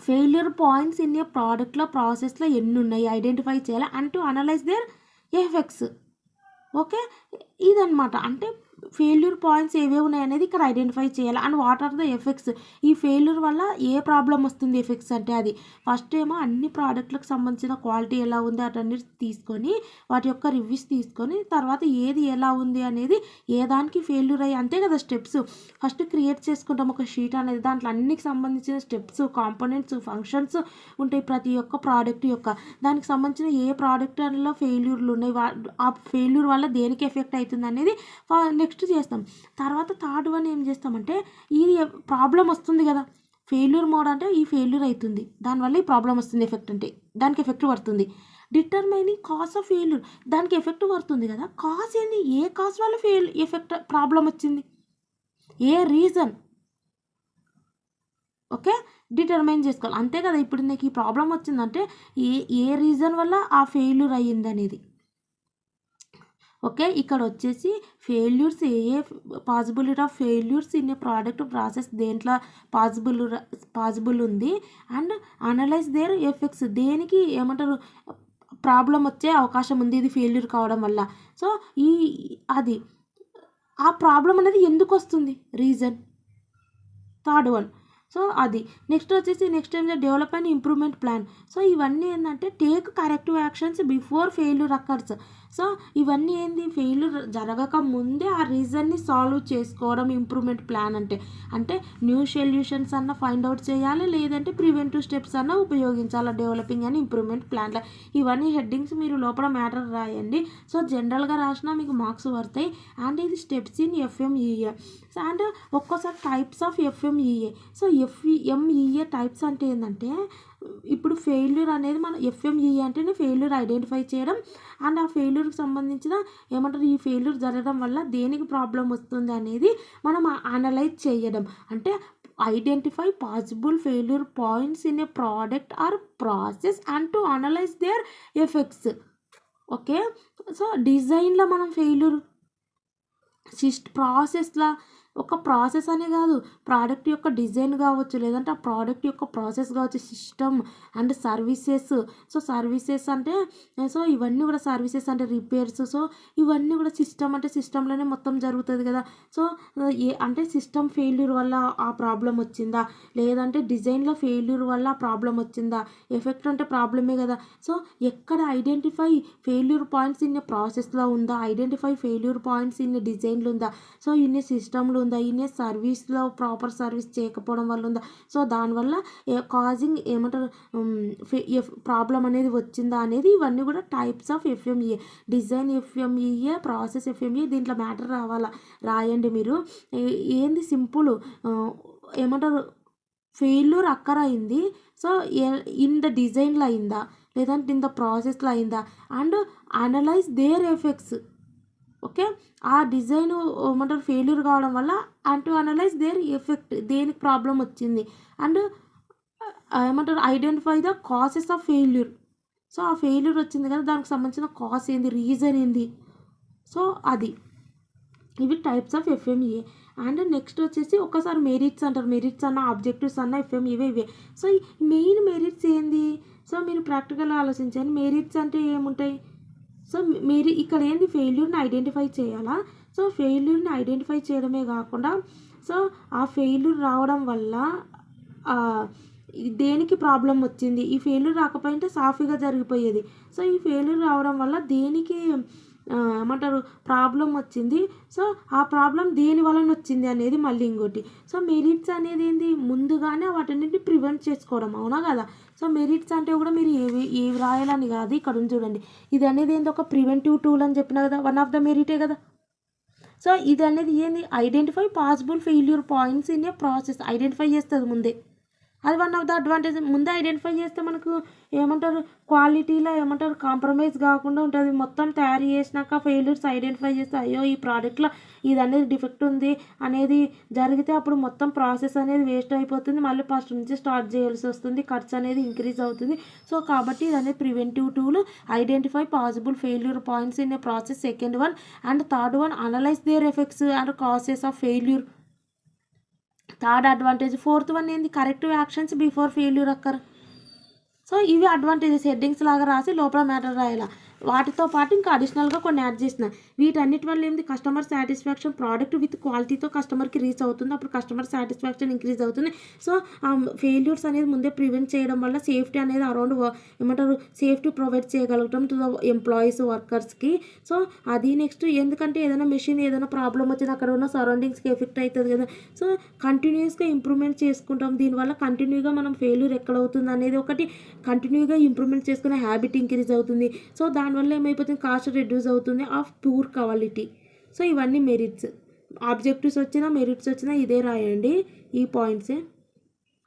failure points in a ప్రోడక్ట్లో, ప్రాసెస్లో ఎన్ని ఉన్నాయి ఐడెంటిఫై చేయాలి and to analyse their effects. Okay, ఇదనమాట. అంటే ఫెయిల్యూర్ పాయింట్స్ ఏవే ఉన్నాయి అనేది ఇక్కడ ఐడెంటిఫై చేయాలి and what are the effects. ఈ ఫెయిల్యూర్ వల్ల ఏ ప్రాబ్లం వస్తుంది ఎఫెక్ట్స్ అంటే అది ఫస్ట్ ఏమో అన్ని ప్రోడక్ట్లకు సంబంధించిన క్వాలిటీ ఎలా ఉంది అటన్నీ తీసుకొని వాటి యొక్క రివ్యూస్ తీసుకొని తర్వాత ఏది ఎలా ఉంది అనేది ఏ దానికి ఫెయిల్యూర్ అయ్యి అంతే కదా స్టెప్స్ ఫస్ట్ క్రియేట్ చేసుకుంటాం ఒక షీట్ అనేది. దాంట్లో అన్నికి సంబంధించిన స్టెప్స్, కాంపోనెంట్స్, ఫంక్షన్స్ ఉంటాయి ప్రతి ఒక్క ప్రోడక్ట్ యొక్క. దానికి సంబంధించిన ఏ ప్రోడక్ట్ అందులో ఫెయిల్యూర్లు ఉన్నాయి, ఆ ఫెయిల్యూర్ వల్ల దేనికి ఎఫెక్ట్ అవుతుంది అనేది నెక్స్ట్ చేస్తాం. తర్వాత థర్డ్ వన్ ఏం చేస్తామంటే ఇది ప్రాబ్లం వస్తుంది కదా, ఫెయిల్యూర్ మోడ్ అంటే ఈ ఫెయిల్యూర్ అవుతుంది దానివల్ల ఈ ప్రాబ్లం వస్తుంది, ఎఫెక్ట్ అంటే దానికి ఎఫెక్ట్ పడుతుంది. డిటర్మైనింగ్ కాజ్ ఆఫ్ ఫెయిల్యూర్, దానికి ఎఫెక్ట్ పడుతుంది కదా, కాజ్ ఏంది, ఏ కాజ్ వల్ల ఎఫెక్ట్ ప్రాబ్లం వచ్చింది, ఏ రీజన్. ఓకే, డిటర్మైన్ చేసుకోవాలి అంతే కదా. ఇప్పుడు నీకు ఈ ప్రాబ్లం వచ్చిందంటే ఏ రీజన్ వల్ల ఆ ఫెయిల్యూర్ అయ్యింది అనేది. ఓకే, ఇక్కడ వచ్చేసి failures a possibility of failures in a product process దేంట్లో పాసిబుల్ ఉంది అండ్ అనలైజ్ దేర్ ఎఫెక్ట్స్, దేనికి ఏమంటారు ప్రాబ్లం వచ్చే అవకాశం ఉంది ఇది ఫెయిల్యూర్ కావడం వల్ల. సో అది ఆ ప్రాబ్లం అనేది ఎందుకు వస్తుంది, రీజన్, థర్డ్ వన్. సో అది నెక్స్ట్ ఏం develop and improvement plan. So ఇవన్నీ ఏంటంటే take corrective actions before failure occurs. So ఇవన్నీ ఏంది, ఫెయిల్యూర్ జరగక ముందే ఆ రీజన్ని సాల్వ్ చేసుకోవడం ఇంప్రూవ్మెంట్ ప్లాన్ అంటే న్యూ సొల్యూషన్స్ అన్న ఫైండ్ అవుట్ చేయాలి, లేదంటే ప్రివెంటివ్ స్టెప్స్ అన్న ఉపయోగించాలి డెవలపింగ్ అండ్ ఇంప్రూవ్మెంట్ ప్లాన్లో. ఇవన్నీ హెడ్డింగ్స్ మీరు లోపల మ్యాటర్ రాయండి. సో జనరల్గా రాసినా మీకు మార్క్స్ పడతాయి. అండ్ ఇది స్టెప్స్ ఇన్ ఎఫ్ఎంఈఏ అండ్ ఒక్కోసారి టైప్స్ ఆఫ్ ఎఫ్ఎంఈఏ. సో ఎఫ్ఎంఈఏ టైప్స్ అంటే ఏంటంటే ఇప్పుడు ఫెయిల్యూర్ అనేది మన ఎఫ్ఎంఈఏ అంటేనే ఫెయిల్యూర్ ఐడెంటిఫై చేయడం అండ్ ఆ ఫెయిల్యూర్కి సంబంధించిన ఏమంటారు ఈ ఫెయిల్యూర్ జరగడం వల్ల దేనికి ప్రాబ్లం వస్తుంది అనేది మనం అనలైజ్ చేయడం. అంటే identify possible failure points in a product or process and to analyse their effects. Okay, so డిజైన్లో మనం ఫెయిల్యూర్ ప్రాసెస్లో ఒక ప్రాసెస్ అనే కాదు, ప్రోడక్ట్ యొక్క డిజైన్ కావచ్చు, లేదంటే ఆ ప్రోడక్ట్ యొక్క ప్రాసెస్ కావచ్చు, system and services. So services అంటే సో ఇవన్నీ కూడా సర్వీసెస్ అంటే రిపేర్స్. సో ఇవన్నీ కూడా సిస్టమ్ అంటే సిస్టంలోనే మొత్తం జరుగుతుంది కదా. సో అంటే సిస్టమ్ ఫెయిల్యూర్ వల్ల ఆ ప్రాబ్లం వచ్చిందా, లేదంటే డిజైన్లో ఫెయిల్యూర్ వల్ల ఆ ప్రాబ్లం వచ్చిందా, ఎఫెక్ట్ అంటే ప్రాబ్లమే కదా. సో ఎక్కడ ఐడెంటిఫై ఫెయిల్యూర్ పాయింట్స్ ఇన్ని ప్రాసెస్లో ఉందా, ఐడెంటిఫై ఫెయిల్యూర్ పాయింట్స్ ఇన్ని డిజైన్లు ఉందా, సో ఇన్ని సిస్టమ్లు ఉందా, ఇన్ని సర్వీస్లో ప్రాపర్ సర్వీస్ చేయకపోవడం వల్ల ఉందా, సో దానివల్ల కాజింగ్ ఏమంటారు ప్రాబ్లం అనేది వచ్చిందా అనేది ఇవన్నీ కూడా టైప్స్ ఆఫ్ ఎఫ్ఎంఈఏ. డిజైన్ ఎఫ్ఎంఈఏ, ప్రాసెస్ ఎఫ్ఎంఈఏ, దీంట్లో మ్యాటర్ రాయండి మీరు. ఏంది సింపుల్ ఏమంటారు ఫెయిల్యూర్ అక్కర్ అయింది, సో ఇన్ ద డిజైన్లో అయిందా లేదంటే ఇన్ ద ప్రాసెస్లో అయిందా and analyse their effects. Okay, ఆ డిజైన్ ఏమంటారు ఫెయిల్యూర్ కావడం వల్ల and to analyse their effect, దేనికి ప్రాబ్లం వచ్చింది అండ్ ఏమంటారు identify the causes of failure. So ఆ ఫెయిల్యూర్ వచ్చింది కదా దానికి సంబంధించిన కాజ్ ఏంది, రీజన్ ఏంది. సో అది ఇవి టైప్స్ ఆఫ్ ఎఫ్ఎంఈఏ. అండ్ నెక్స్ట్ ఒకసారి మెరిట్స్ అంటారు, మెరిట్స్ అన్న ఆబ్జెక్టివ్స్ అన్న ఎఫ్ఎంఈఏ ఇవే. సో మెయిన్ మెరిట్స్ ఏంది, సో మీరు ప్రాక్టికల్గా ఆలోచించండి. మెరిట్స్ అంటే ఏముంటాయి, సో మీరు ఇక్కడ ఏంది ఫెయిల్యూర్ని ఐడెంటిఫై చేయాలా. సో ఫెయిల్యూర్ని ఐడెంటిఫై చేయడమే కాకుండా సో ఆ ఫెయిల్యూర్ రావడం వల్ల దేనికి ప్రాబ్లం వచ్చింది, ఈ ఫెయిల్యూర్ రాకపోయింటే సాఫీగా జరిగిపోయేది. సో ఈ ఫెయిల్యూర్ రావడం వల్ల దేనికి ఏమంటారు ప్రాబ్లం వచ్చింది. సో ఆ ప్రాబ్లం దేని వలన వచ్చింది అనేది మళ్ళీ ఇంకోటి. సో మెరిట్స్ అనేది ఏంది, ముందుగానే వాటన్నిటిని ప్రివెంట్ చేసుకోవడం, అవునా కదా. సో మెరిట్స్ అంటే కూడా మీరు ఏవి రాయాలని కాదు, ఇక్కడ ఉంది చూడండి, ఇది అనేది ఏంది ఒక ప్రివెంటివ్ టూల్ అని చెప్పిన కదా, వన్ ఆఫ్ ద మెరిటే కదా. సో ఇది అనేది ఏంది, identify possible failure points in a process, identify చేస్తుంది ముందే. అది వన్ ఆఫ్ ద అడ్వాంటేజ్. ముందే ఐడెంటిఫై చేస్తే మనకు ఏమంటారు క్వాలిటీలో ఏమంటారు కాంప్రమైజ్ కాకుండా ఉంటుంది. మొత్తం తయారు చేసినాక ఫెయిల్యూర్స్ ఐడెంటిఫై చేస్తే అయ్యో ఈ ప్రోడక్ట్లో ఇది అనేది డిఫెక్ట్ ఉంది అనేది జరిగితే అప్పుడు మొత్తం ప్రాసెస్ అనేది వేస్ట్ అయిపోతుంది, మళ్ళీ ఫస్ట్ నుంచి స్టార్ట్ చేయాల్సి వస్తుంది, ఖర్చు అనేది ఇంక్రీజ్ అవుతుంది. సో కాబట్టి ఇది అనేది preventive tool. Identify possible failure points in a process, second one. And third one, analyse their effects and causes of failure, third advantage. Fourth one ఏంది, corrective actions before failure occur. So ఇవి అడ్వాంటేజెస్, హెడ్డింగ్స్ లాగా రాసి లోపల మ్యాటర్ రాయాల. వాటితో పాటు ఇంకా అడిషనల్గా కొన్ని యాడ్ చేసిన. వీటన్నిటి వల్ల ఏంది, కస్టమర్ సాటిస్ఫాక్షన్, ప్రోడక్ట్ విత్ క్వాలిటీతో కస్టమర్కి రీచ్ అవుతుంది, అప్పుడు కస్టమర్ సాటిస్ఫాక్షన్ ఇంక్రీజ్ అవుతుంది. సో ఫెయిల్యూర్స్ అనేది ముందే ప్రివెంట్ చేయడం వల్ల సేఫ్టీ అనేది అరౌండ్ ఏమంటారు సేఫ్టీ ప్రొవైడ్ చేయగలుగుతాం టు ద ఎంప్లాయీస్, వర్కర్స్కి. సో అది నెక్స్ట్, ఎందుకంటే ఏదైనా మెషిన్ ఏదైనా ప్రాబ్లం వచ్చింది అక్కడ ఉన్న సరౌండింగ్స్కి ఎఫెక్ట్ అవుతుంది కదా. సో కంటిన్యూస్గా ఇంప్రూవ్మెంట్ చేసుకుంటాం, దీనివల్ల కంటిన్యూగా మనం ఫెయిల్యూర్ ఎక్కడ అవుతుంది అనేది ఒకటి కంటిన్యూగా ఇంప్రూవ్మెంట్ చేసుకునే హ్యాబిట్ ఇంక్రీజ్ అవుతుంది. సో దానివల్ల ఏమైపోతుంది, కాస్ట్ రెడ్యూస్ అవుతుంది ఆఫ్ పూర్ క్వాలిటీ. సో ఇవన్నీ మెరిట్స్. ఆబ్జెక్టివ్స్ వచ్చినా మెరిట్స్ వచ్చినా ఇదే రాయండి, ఈ పాయింట్సే.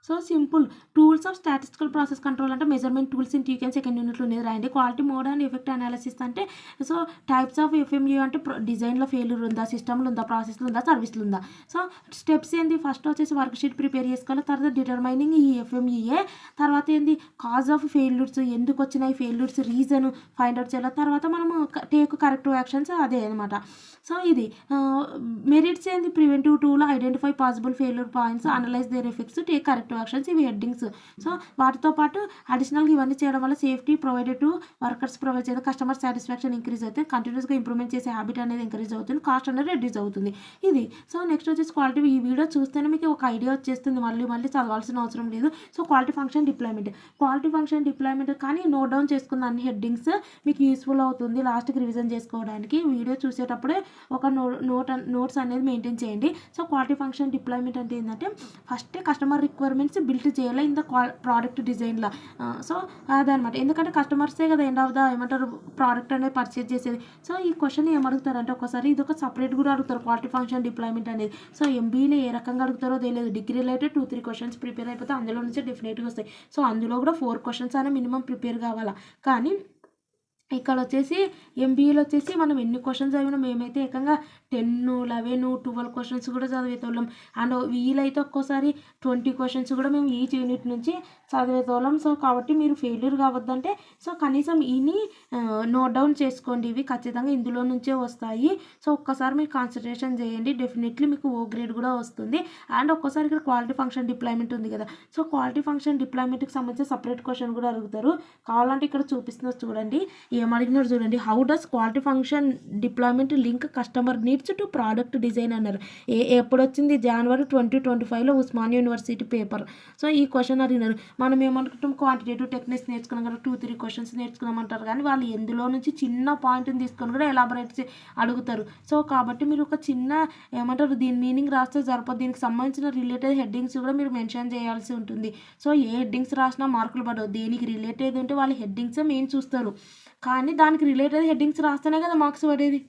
So simple. Tools of statistical process control అంటే measurement tools in TQM second యూనిట్లో ఉండేది రాయండి. Quality mode and effect analysis అంటే, సో టైప్స్ ఆఫ్ ఎఫ్ఎంయూ అంటే డిజైన్లో ఫెయిల్యూర్ ఉందా, సిస్టమ్లో ఉందా, ప్రాసెస్లో ఉందా, సర్వీస్లో ఉందా. సో స్టెప్స్ ఏంది, ఫస్ట్ వచ్చేసి వర్క్ షీట్ ప్రిపేర్ చేసుకోవాలి, తర్వాత డిటర్మైనింగ్ ఈ ఎఫ్ఎంఈఏ, తర్వాత ఏంది కాజ్ ఆఫ్ ఫెయిల్యూర్స్, ఎందుకు వచ్చినాయి ఫెయిల్యూర్స్, రీజన్ ఫైండ్ అవుట్ చేయాలి, తర్వాత మనము టేక్ కరెక్టివ్ యాక్షన్స్, అదే అనమాట. సో ఇది మెరిట్స్ ఏంది, preventive tool, identify possible failure points, analyse their effects, take corrective actions, ఇవి హెడ్డింగ్స్. సో వాటితో పాటు అడిషనల్గా ఇవన్నీ చేయడం వల్ల safety provided to workers provide చేయడం, కస్టమర్ సాటిస్ఫాక్షన్ ఇంక్రీజ్ అవుతుంది, కంటిన్యూస్గా ఇంప్రూవ్మెంట్ చేసే హ్యాబిట్ అనేది ఇంక్రీజ్ అవుతుంది, కాస్ట్ అనేది రెడ్యూస్ అవుతుంది. ఇది. సో నెక్స్ట్ వచ్చేసి క్వాలిటీ. ఈ వీడియో చూస్తేనే మీకు ఒక ఐడియా వచ్చేస్తుంది, మళ్ళీ చదవాల్సిన అవసరం లేదు. So quality function deployment, quality function deployment కానీ నోట్ డౌన్ చేసుకున్న అన్ని హెడ్డింగ్స్ మీకు యూస్ఫుల్ అవుతుంది లాస్ట్కి రివిజన్ చేసుకోవడానికి. వీడియో చూసేటప్పుడే ఒక నోట్స్ అనేది మెయింటైన్ చేయండి. సో క్వాలిటీ ఫంక్షన్ డిప్లాయ్మెంట్ అంటే ఏంటంటే, ఫస్ట్ కస్టమర్ రిక్వైర్మెంట్స్ బిల్ట్ చేయాలి ఇన్ ద ప్రోడక్ట్ డిజైన్లో. సో అదనమాట, ఎందుకంటే కస్టమర్సే కదా ఎండ్ ఆఫ్ ద ఏమంటారు ప్రోడక్ట్ అనేది పర్చేజ్ చేసేది. సో ఈ క్వశ్చన్ ఏమడుగుతారంటే, ఒకసారి ఇది ఒక సపరేట్ కూడా అడుగుతారు క్వాలిటీ ఫంక్షన్ డిప్లాయ్మెంట్ అనేది. సో ఎంబీలో ఏ రకంగా అడుగుతారో తెలియదు, డిగ్రీ రిలేటెడ్ 2-3 క్వశ్చన్స్ ప్రిపేర్ అయిపోతే అందులో నుంచి డెఫినెట్గా వస్తాయి. సో అందులో కూడా 4 క్వశ్చన్స్ అయినా మినిమం ప్రిపేర్ కావాలా. కానీ ఇక్కడ వచ్చేసి ఎంబీఏలో వచ్చేసి మనం ఎన్ని క్వశ్చన్స్ చదివినా, మేమైతే ఏకంగా 10, 11, 12 క్వశ్చన్స్ కూడా చదివేతోళ్ళం. అండ్ వీలైతే ఒక్కోసారి 20 క్వశ్చన్స్ కూడా మేము ఈచ్ యూనిట్ నుంచి చదివేతోళ్ళం. సో కాబట్టి మీరు ఫెయిల్యూర్ కావద్దంటే, సో కనీసం ఇని నోట్ డౌన్ చేసుకోండి, ఇవి ఖచ్చితంగా ఇందులో నుంచే వస్తాయి. సో ఒక్కసారి మీరు కాన్సన్ట్రేషన్ చేయండి, డెఫినెట్లీ మీకు ఓ గ్రేడ్ కూడా వస్తుంది. అండ్ ఒక్కోసారి ఇక్కడ క్వాలిటీ ఫంక్షన్ డిప్లాయ్మెంట్ ఉంది కదా, సో క్వాలిటీ ఫంక్షన్ డిప్లాయ్మెంట్కి సంబంధించి సపరేట్ క్వశ్చన్ కూడా అడుగుతారు. కావాలంటే ఇక్కడ చూపిస్తున్నారు చూడండి, ఏమడిగినారు చూడండి. How does quality function deployment link customer needs to product design అన్నారు. ఎప్పుడు వచ్చింది, జనవరి 2025లో ఉస్మానియా యూనివర్సిటీ పేపర్. సో ఈ క్వశ్చన్ అడిగినారు. మనం ఏమనుకుంటాం, క్వాంటిటేటివ్ టెక్నిక్స్ నేర్చుకున్నాం కదా, 2-3 క్వశ్చన్స్ నేర్చుకున్నామంటారు, కానీ వాళ్ళు ఎందులో నుంచి చిన్న పాయింట్ని తీసుకొని కూడా ఎలాబరేట్ అడుగుతారు. సో కాబట్టి మీరు ఒక చిన్న ఏమంటారు దీని మీనింగ్ రాస్తే సరిపోదు, దీనికి సంబంధించిన రిలేటెడ్ హెడ్డింగ్స్ కూడా మీరు మెన్షన్ చేయాల్సి ఉంటుంది. సో ఏ హెడ్డింగ్స్ రాసినా మార్కులు పడవు, దేనికి రిలేటెడ్ ఉంటే వాళ్ళు హెడ్డింగ్స్ మెయిన్ చూస్తారు, కానీ దానికి రిలేటెడ్ హెడ్డింగ్స్ రాస్తేనే కదా మార్క్స్ పడేది.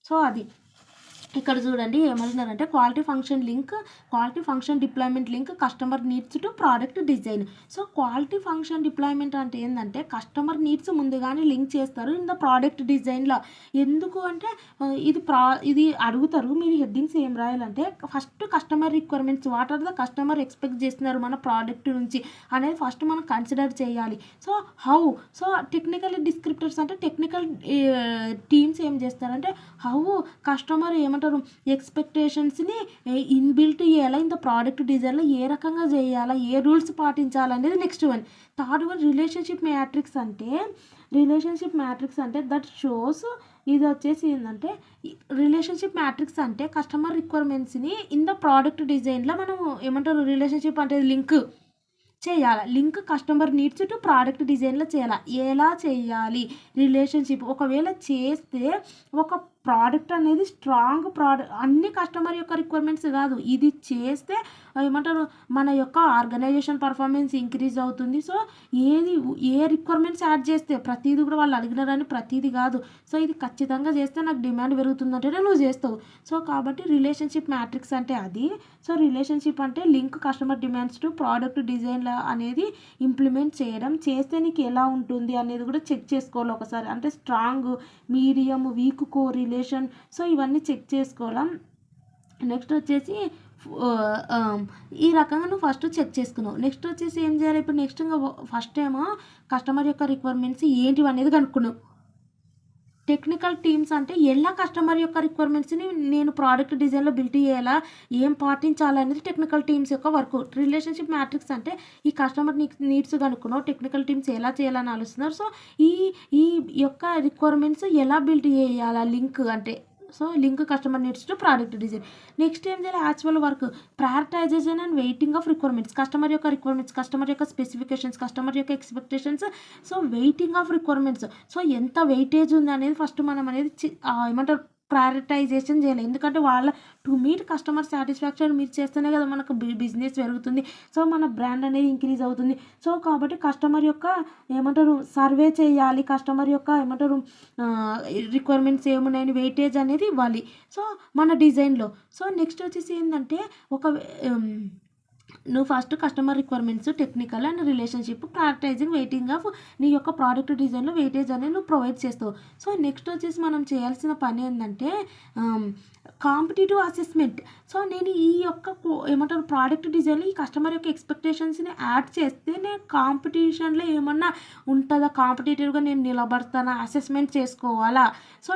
సో అది ఇక్కడ చూడండి ఏమన్నారంటే, quality function deployment link customer needs to product design. So quality function deployment అంటే ఏంటంటే, కస్టమర్ నీడ్స్ ముందుగానే లింక్ చేస్తారు ఇన్ ద ప్రోడక్ట్ డిజైన్లో. ఎందుకు అంటే ఇది అడుగుతారు, మీరు హెడ్డింగ్స్ ఏం రాయాలంటే, first customer requirements, what are the customer expect చేస్తున్నారు మన ప్రోడక్ట్ నుంచి అనేది ఫస్ట్ మనం కన్సిడర్ చేయాలి. సో సో టెక్నికల్ డిస్క్రిప్టర్స్ అంటే టెక్నికల్ టీమ్స్ ఏం చేస్తారంటే, కస్టమర్ ఏమంటారు ఎక్స్పెక్టేషన్స్ని ఇన్బిల్ట్ చేయాలా ఇన్ ద ప్రోడక్ట్ డిజైన్లో, ఏ రకంగా చేయాలా, ఏ రూల్స్ పాటించాలనేది next one. Third one relationship matrix అంటే దట్ షోస్, ఇది వచ్చేసి ఏంటంటే రిలేషన్షిప్ మ్యాట్రిక్స్ అంటే కస్టమర్ రిక్వైర్మెంట్స్ని ఇన్ ద ప్రోడక్ట్ డిజైన్లో మనం ఏమంటారు రిలేషన్షిప్ అంటే లింక్ చేయాలా? Link customer needs to product డిజైన్‌లో చేయాలా? ఎలా చేయాలి? రిలేషన్‌షిప్ ఒకవేళ చేస్తే ఒక ప్రోడక్ట్ అనేది స్ట్రాంగ్ అన్ని కస్టమర్ యొక్క రిక్వైర్మెంట్స్ కాదు. ఇది చేస్తే ఏమంటారు మన యొక్క ఆర్గనైజేషన్ పర్ఫార్మెన్స్ ఇంక్రీజ్ అవుతుంది. సో, ఏ రిక్వైర్మెంట్స్ యాడ్ చేస్తే ప్రతీది కూడా వాళ్ళు అడిగినారని ప్రతీది కాదు. సో, ఇది ఖచ్చితంగా చేస్తే నాకు డిమాండ్ పెరుగుతుందంటేనే నువ్వు చేస్తావు. సో, కాబట్టి రిలేషన్‌షిప్ మ్యాట్రిక్స్ అంటే అది. సో, రిలేషన్‌షిప్ అంటే link customer demands to product డిజైన్‌ల అనేది ఇంప్లిమెంట్ చేయడం. చేస్తే నీకు ఎలా ఉంటుంది అనేది కూడా చెక్ చేసుకోవాలి ఒకసారి. అంటే strong, medium, week relation. So, ఇవన్నీ చెక్ చేసుకోవడం. నెక్స్ట్ వచ్చేసి ఈ రకంగా నువ్వు ఫస్ట్ చెక్ చేసుకున్నావు. నెక్స్ట్ వచ్చేసి ఏం చేయాలి? ఇప్పుడు నెక్స్ట్ ఇంకా ఫస్ట్ ఏమో కస్టమర్ యొక్క రిక్వైర్మెంట్స్ ఏంటివి అనేది కనుక్కున్నావు. టెక్నికల్ టీమ్స్ అంటే ఎలా కస్టమర్ యొక్క రిక్వైర్మెంట్స్ని నేను ప్రోడక్ట్ డిజైన్లో బిల్డ్ చేయాలా, ఏం పాటించాలనేది టెక్నికల్ టీమ్స్ యొక్క వర్క్. రిలేషన్షిప్ మ్యాట్రిక్స్ అంటే ఈ కస్టమర్ నీడ్స్ కనుక్కున్నావు, టెక్నికల్ టీమ్స్ ఎలా చేయాలని ఆలోచిస్తున్నారు. సో, ఈ ఈ యొక్క రిక్వైర్మెంట్స్ ఎలా బిల్డ్ చేయాలా లింక్ అంటే. So, link customer needs to product design. Next ఏం చేయాలి? Actual work, prioritisation and waiting of requirements. Customer యొక్క రిక్వైర్మెంట్స్, కస్టమర్ యొక్క స్పెసిఫికేషన్స్, కస్టమర్ యొక్క expectations. So, waiting of requirements. So, ఎంత వెయిటేజ్ ఉంది అనేది ఫస్ట్ మనం అనేది ఏమంటారు ప్రయారిటైజేషన్ చేయాలి. ఎందుకంటే వాళ్ళ టు మీట్ కస్టమర్ సాటిస్ఫాక్షన్ మీరు చేస్తేనే కదా మనకు బిజినెస్ పెరుగుతుంది. సో, మన బ్రాండ్ అనేది ఇంక్రీజ్ అవుతుంది. సో, కాబట్టి కస్టమర్ యొక్క ఏమంటారు సర్వే చేయాలి. కస్టమర్ యొక్క ఏమంటారు రిక్వైర్మెంట్స్ ఏమున్నాయని వెయిటేజ్ అనేది ఇవ్వాలి. సో, మన డిజైన్లో. సో, నెక్స్ట్ వచ్చేసి ఏంటంటే నువ్వు first customer requirements, technical and relationship, prioritising, waiting of నీ యొక్క ప్రోడక్ట్ డిజైన్లో వెయిటేజ్ అనేది నువ్వు ప్రొవైడ్ చేస్తావు. సో, నెక్స్ట్ వచ్చేసి మనం చేయాల్సిన పని ఏంటంటే కాంపిటేటివ్ అసెస్మెంట్. సో, నేను ఈ యొక్క ఏమంటారు ప్రోడక్ట్ డిజైన్లో ఈ కస్టమర్ యొక్క ఎక్స్పెక్టేషన్స్ని యాడ్ చేస్తే నేను కాంపిటీషన్లో ఏమన్నా ఉంటుందా, కాంపిటేటివ్గా నేను నిలబడతానా, అసెస్మెంట్ చేసుకోవాలా. సో,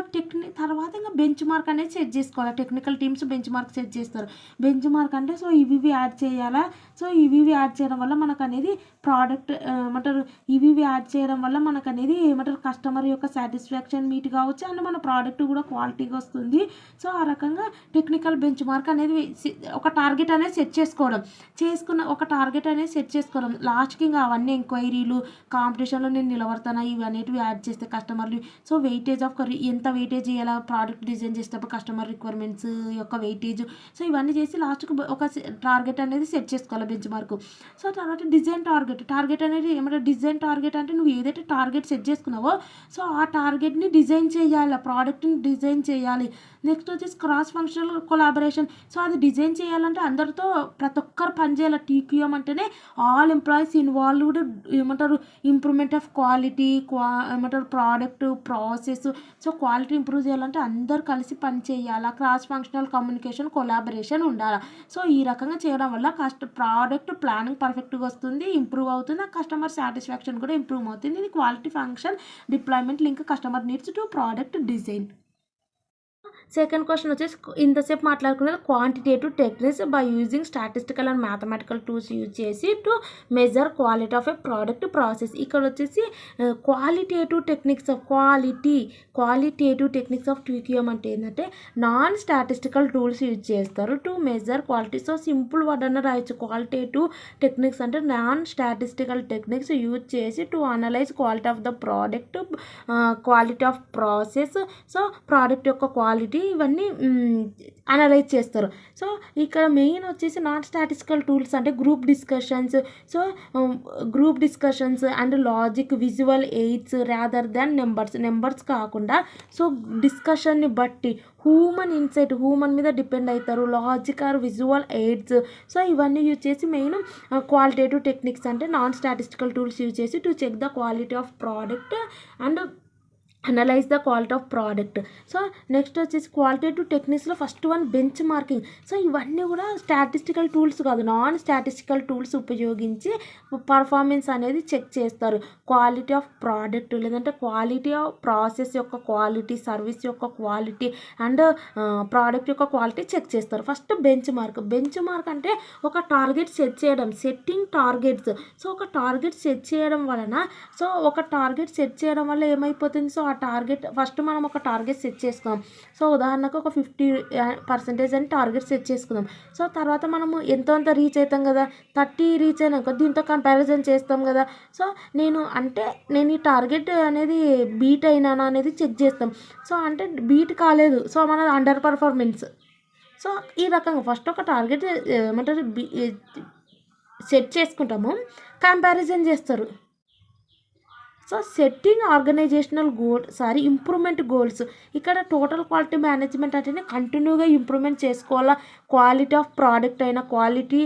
తర్వాత ఇంకా బెంచ్ మార్క్ అనేది సెట్ చేసుకోవాలి. Technical teams bench mark set చేస్తారు. బెంచ్ మార్క్ అంటే సో ఇవి యాడ్ చేయాలా. సో, ఇవి యాడ్ చేయడం వల్ల మనకు అనేది ప్రోడక్ట్ ఏమంటారు ఇవి యాడ్ చేయడం వల్ల మనకు అనేది ఏమంటారు కస్టమర్ యొక్క సాటిస్ఫాక్షన్ మీట్ కావచ్చు అండ్ మన ప్రోడక్ట్ కూడా క్వాలిటీగా వస్తుంది. సో, ఆ రకంగా టెక్నికల్ బెంచ్ మార్క్ అనేది ఒక టార్గెట్ అనేది సెట్ చేసుకోవడం. లాస్ట్కి ఇంకా అవన్నీ ఎంక్వైరీలు, కాంపిటీషన్లో నేను నిలబడతానా ఇవి అనేటివి యాడ్ చేస్తే కస్టమర్లు. సో, వెయిటేజ్ ఆఫ్ ఎంత వెయిటేజ్ చేయాలా ప్రోడక్ట్ డిజైన్ చేసేటప్పుడు కస్టమర్ రిక్వైర్మెంట్స్ యొక్క వెయిటేజ్. సో, ఇవన్నీ చేసి లాస్ట్కి ఒక టార్గెట్ అనేది సెట్ చేసుకోవాలి బెంచ్ మార్క్. సో, తర్వాత డిజైన్ టార్గెట్ అనేది ఏమంటే డిజైన్ టార్గెట్ అంటే నువ్వు ఏదైతే టార్గెట్ సెట్ చేసుకున్నావో సో ఆ టార్గెట్ని డిజైన్ చేయాలి, ప్రోడక్ట్ని డిజైన్ చేయాలి. నెక్స్ట్ వచ్చేసి క్రాస్ ఫంక్షనల్ కొలాబరేషన్. సో, అది డిజైన్ చేయాలంటే అందరితో ప్రతి ఒక్కరు పనిచేయాలి. టీక్యూఎం అంటేనే ఆల్ ఎంప్లాయీస్ ఇన్వాల్వ్డ్ ఏమంటారు ఇంప్రూవ్మెంట్ ఆఫ్ క్వాలిటీ, ఏమంటారు product process. So, quality improve చేయాలంటే అందరు కలిసి పని చేయాలా, క్రాస్ ఫంక్షనల్ కమ్యూనికేషన్ కొలాబరేషన్ ఉండాలి. సో, ఈ రకంగా చేయడం వల్ల ప్రోడక్ట్ ప్లానింగ్ పర్ఫెక్ట్గా వస్తుంది, ఇంప్రూవ్ అవుతుంది, ఆ కస్టమర్ సాటిస్ఫాక్షన్ కూడా ఇంప్రూవ్ అవుతుంది. ఇది quality function deployment link customer needs to product design. Second question వచ్చేసి ఇంతసేపు మాట్లాడుకున్నది quantitative techniques by using statistical and mathematical tools use చేసి to measure quality of a product process. ఇక్కడ వచ్చేసి క్వాలిటేటివ్ టెక్నిక్స్ ఆఫ్ టీక్యూఎం అంటే ఏంటంటే నాన్ స్టాటిస్టికల్ టూల్స్ యూజ్ చేస్తారు to measure quality. So, simple word అన్న రాయొచ్చు. క్వాలిటేటివ్ టెక్నిక్స్ అంటే నాన్ స్టాటిస్టికల్ టెక్నిక్స్ యూజ్ చేసి to analyse quality of the product, quality of process. So, product యొక్క క్వాలిటీ ఇవన్నీ అనలైజ్ చేస్తారు. సో, ఇక్కడ మెయిన్ వచ్చేసి నాన్ స్టాటిస్టికల్ టూల్స్ అంటే group discussions and logic, visual aids rather than numbers కాకుండా. సో, డిస్కషన్ని బట్టి హ్యూమన్ మీద డిపెండ్ అవుతారు, logic or visual aids. So, ఇవన్నీ యూజ్ చేసి మెయిన్ క్వాలిటేటివ్ టెక్నిక్స్ అంటే నాన్ స్టాటిస్టికల్ టూల్స్ యూజ్ చేసి to check the quality of product and analyse the quality of product. So, next వచ్చేసి క్వాలిటేటివ్ టెక్నిక్స్లో first one bench marking. So, ఇవన్నీ కూడా స్టాటిస్టికల్ టూల్స్ కాదు, నాన్ స్టాటిస్టికల్ టూల్స్ ఉపయోగించి పర్ఫార్మెన్స్ అనేది చెక్ చేస్తారు. క్వాలిటీ ఆఫ్ ప్రోడక్ట్ లేదంటే క్వాలిటీ ఆఫ్ ప్రాసెస్ యొక్క క్వాలిటీ, సర్వీస్ యొక్క క్వాలిటీ అండ్ ప్రోడక్ట్ యొక్క క్వాలిటీ చెక్ చేస్తారు. ఫస్ట్ బెంచ్ మార్క్ అంటే ఒక టార్గెట్ సెట్ చేయడం, సెట్టింగ్ టార్గెట్స్. సో, ఒక టార్గెట్ సెట్ చేయడం వల్ల ఏమైపోతుంది. సో, ఆ టార్గెట్ ఫస్ట్ మనం ఒక టార్గెట్ సెట్ చేసుకుందాం. సో ఉదాహరణకు ఒక 50% అని టార్గెట్ సెట్ చేసుకుందాం. సో తర్వాత మనము ఎంతో అంత రీచ్ అవుతాం కదా, 30 రీచ్ అయినాక దీంతో కంపారిజన్ చేస్తాం కదా. సో నేను ఈ టార్గెట్ అనేది బీట్ అయినానా అనేది చెక్ చేస్తాం. సో అంటే బీట్ కాలేదు, సో మన అండర్ పర్ఫార్మెన్స్. సో ఈ రకంగా ఫస్ట్ ఒక టార్గెట్ ఏమంటారు సెట్ చేసుకుంటాము, కంపారిజన్ చేస్తారు. So setting organisational improvement goals. ఇక్కడ టోటల్ క్వాలిటీ మేనేజ్మెంట్ అంటేనే కంటిన్యూగా ఇంప్రూవ్మెంట్ చేసుకోవాలా. క్వాలిటీ ఆఫ్ ప్రోడక్ట్ అయినా, క్వాలిటీ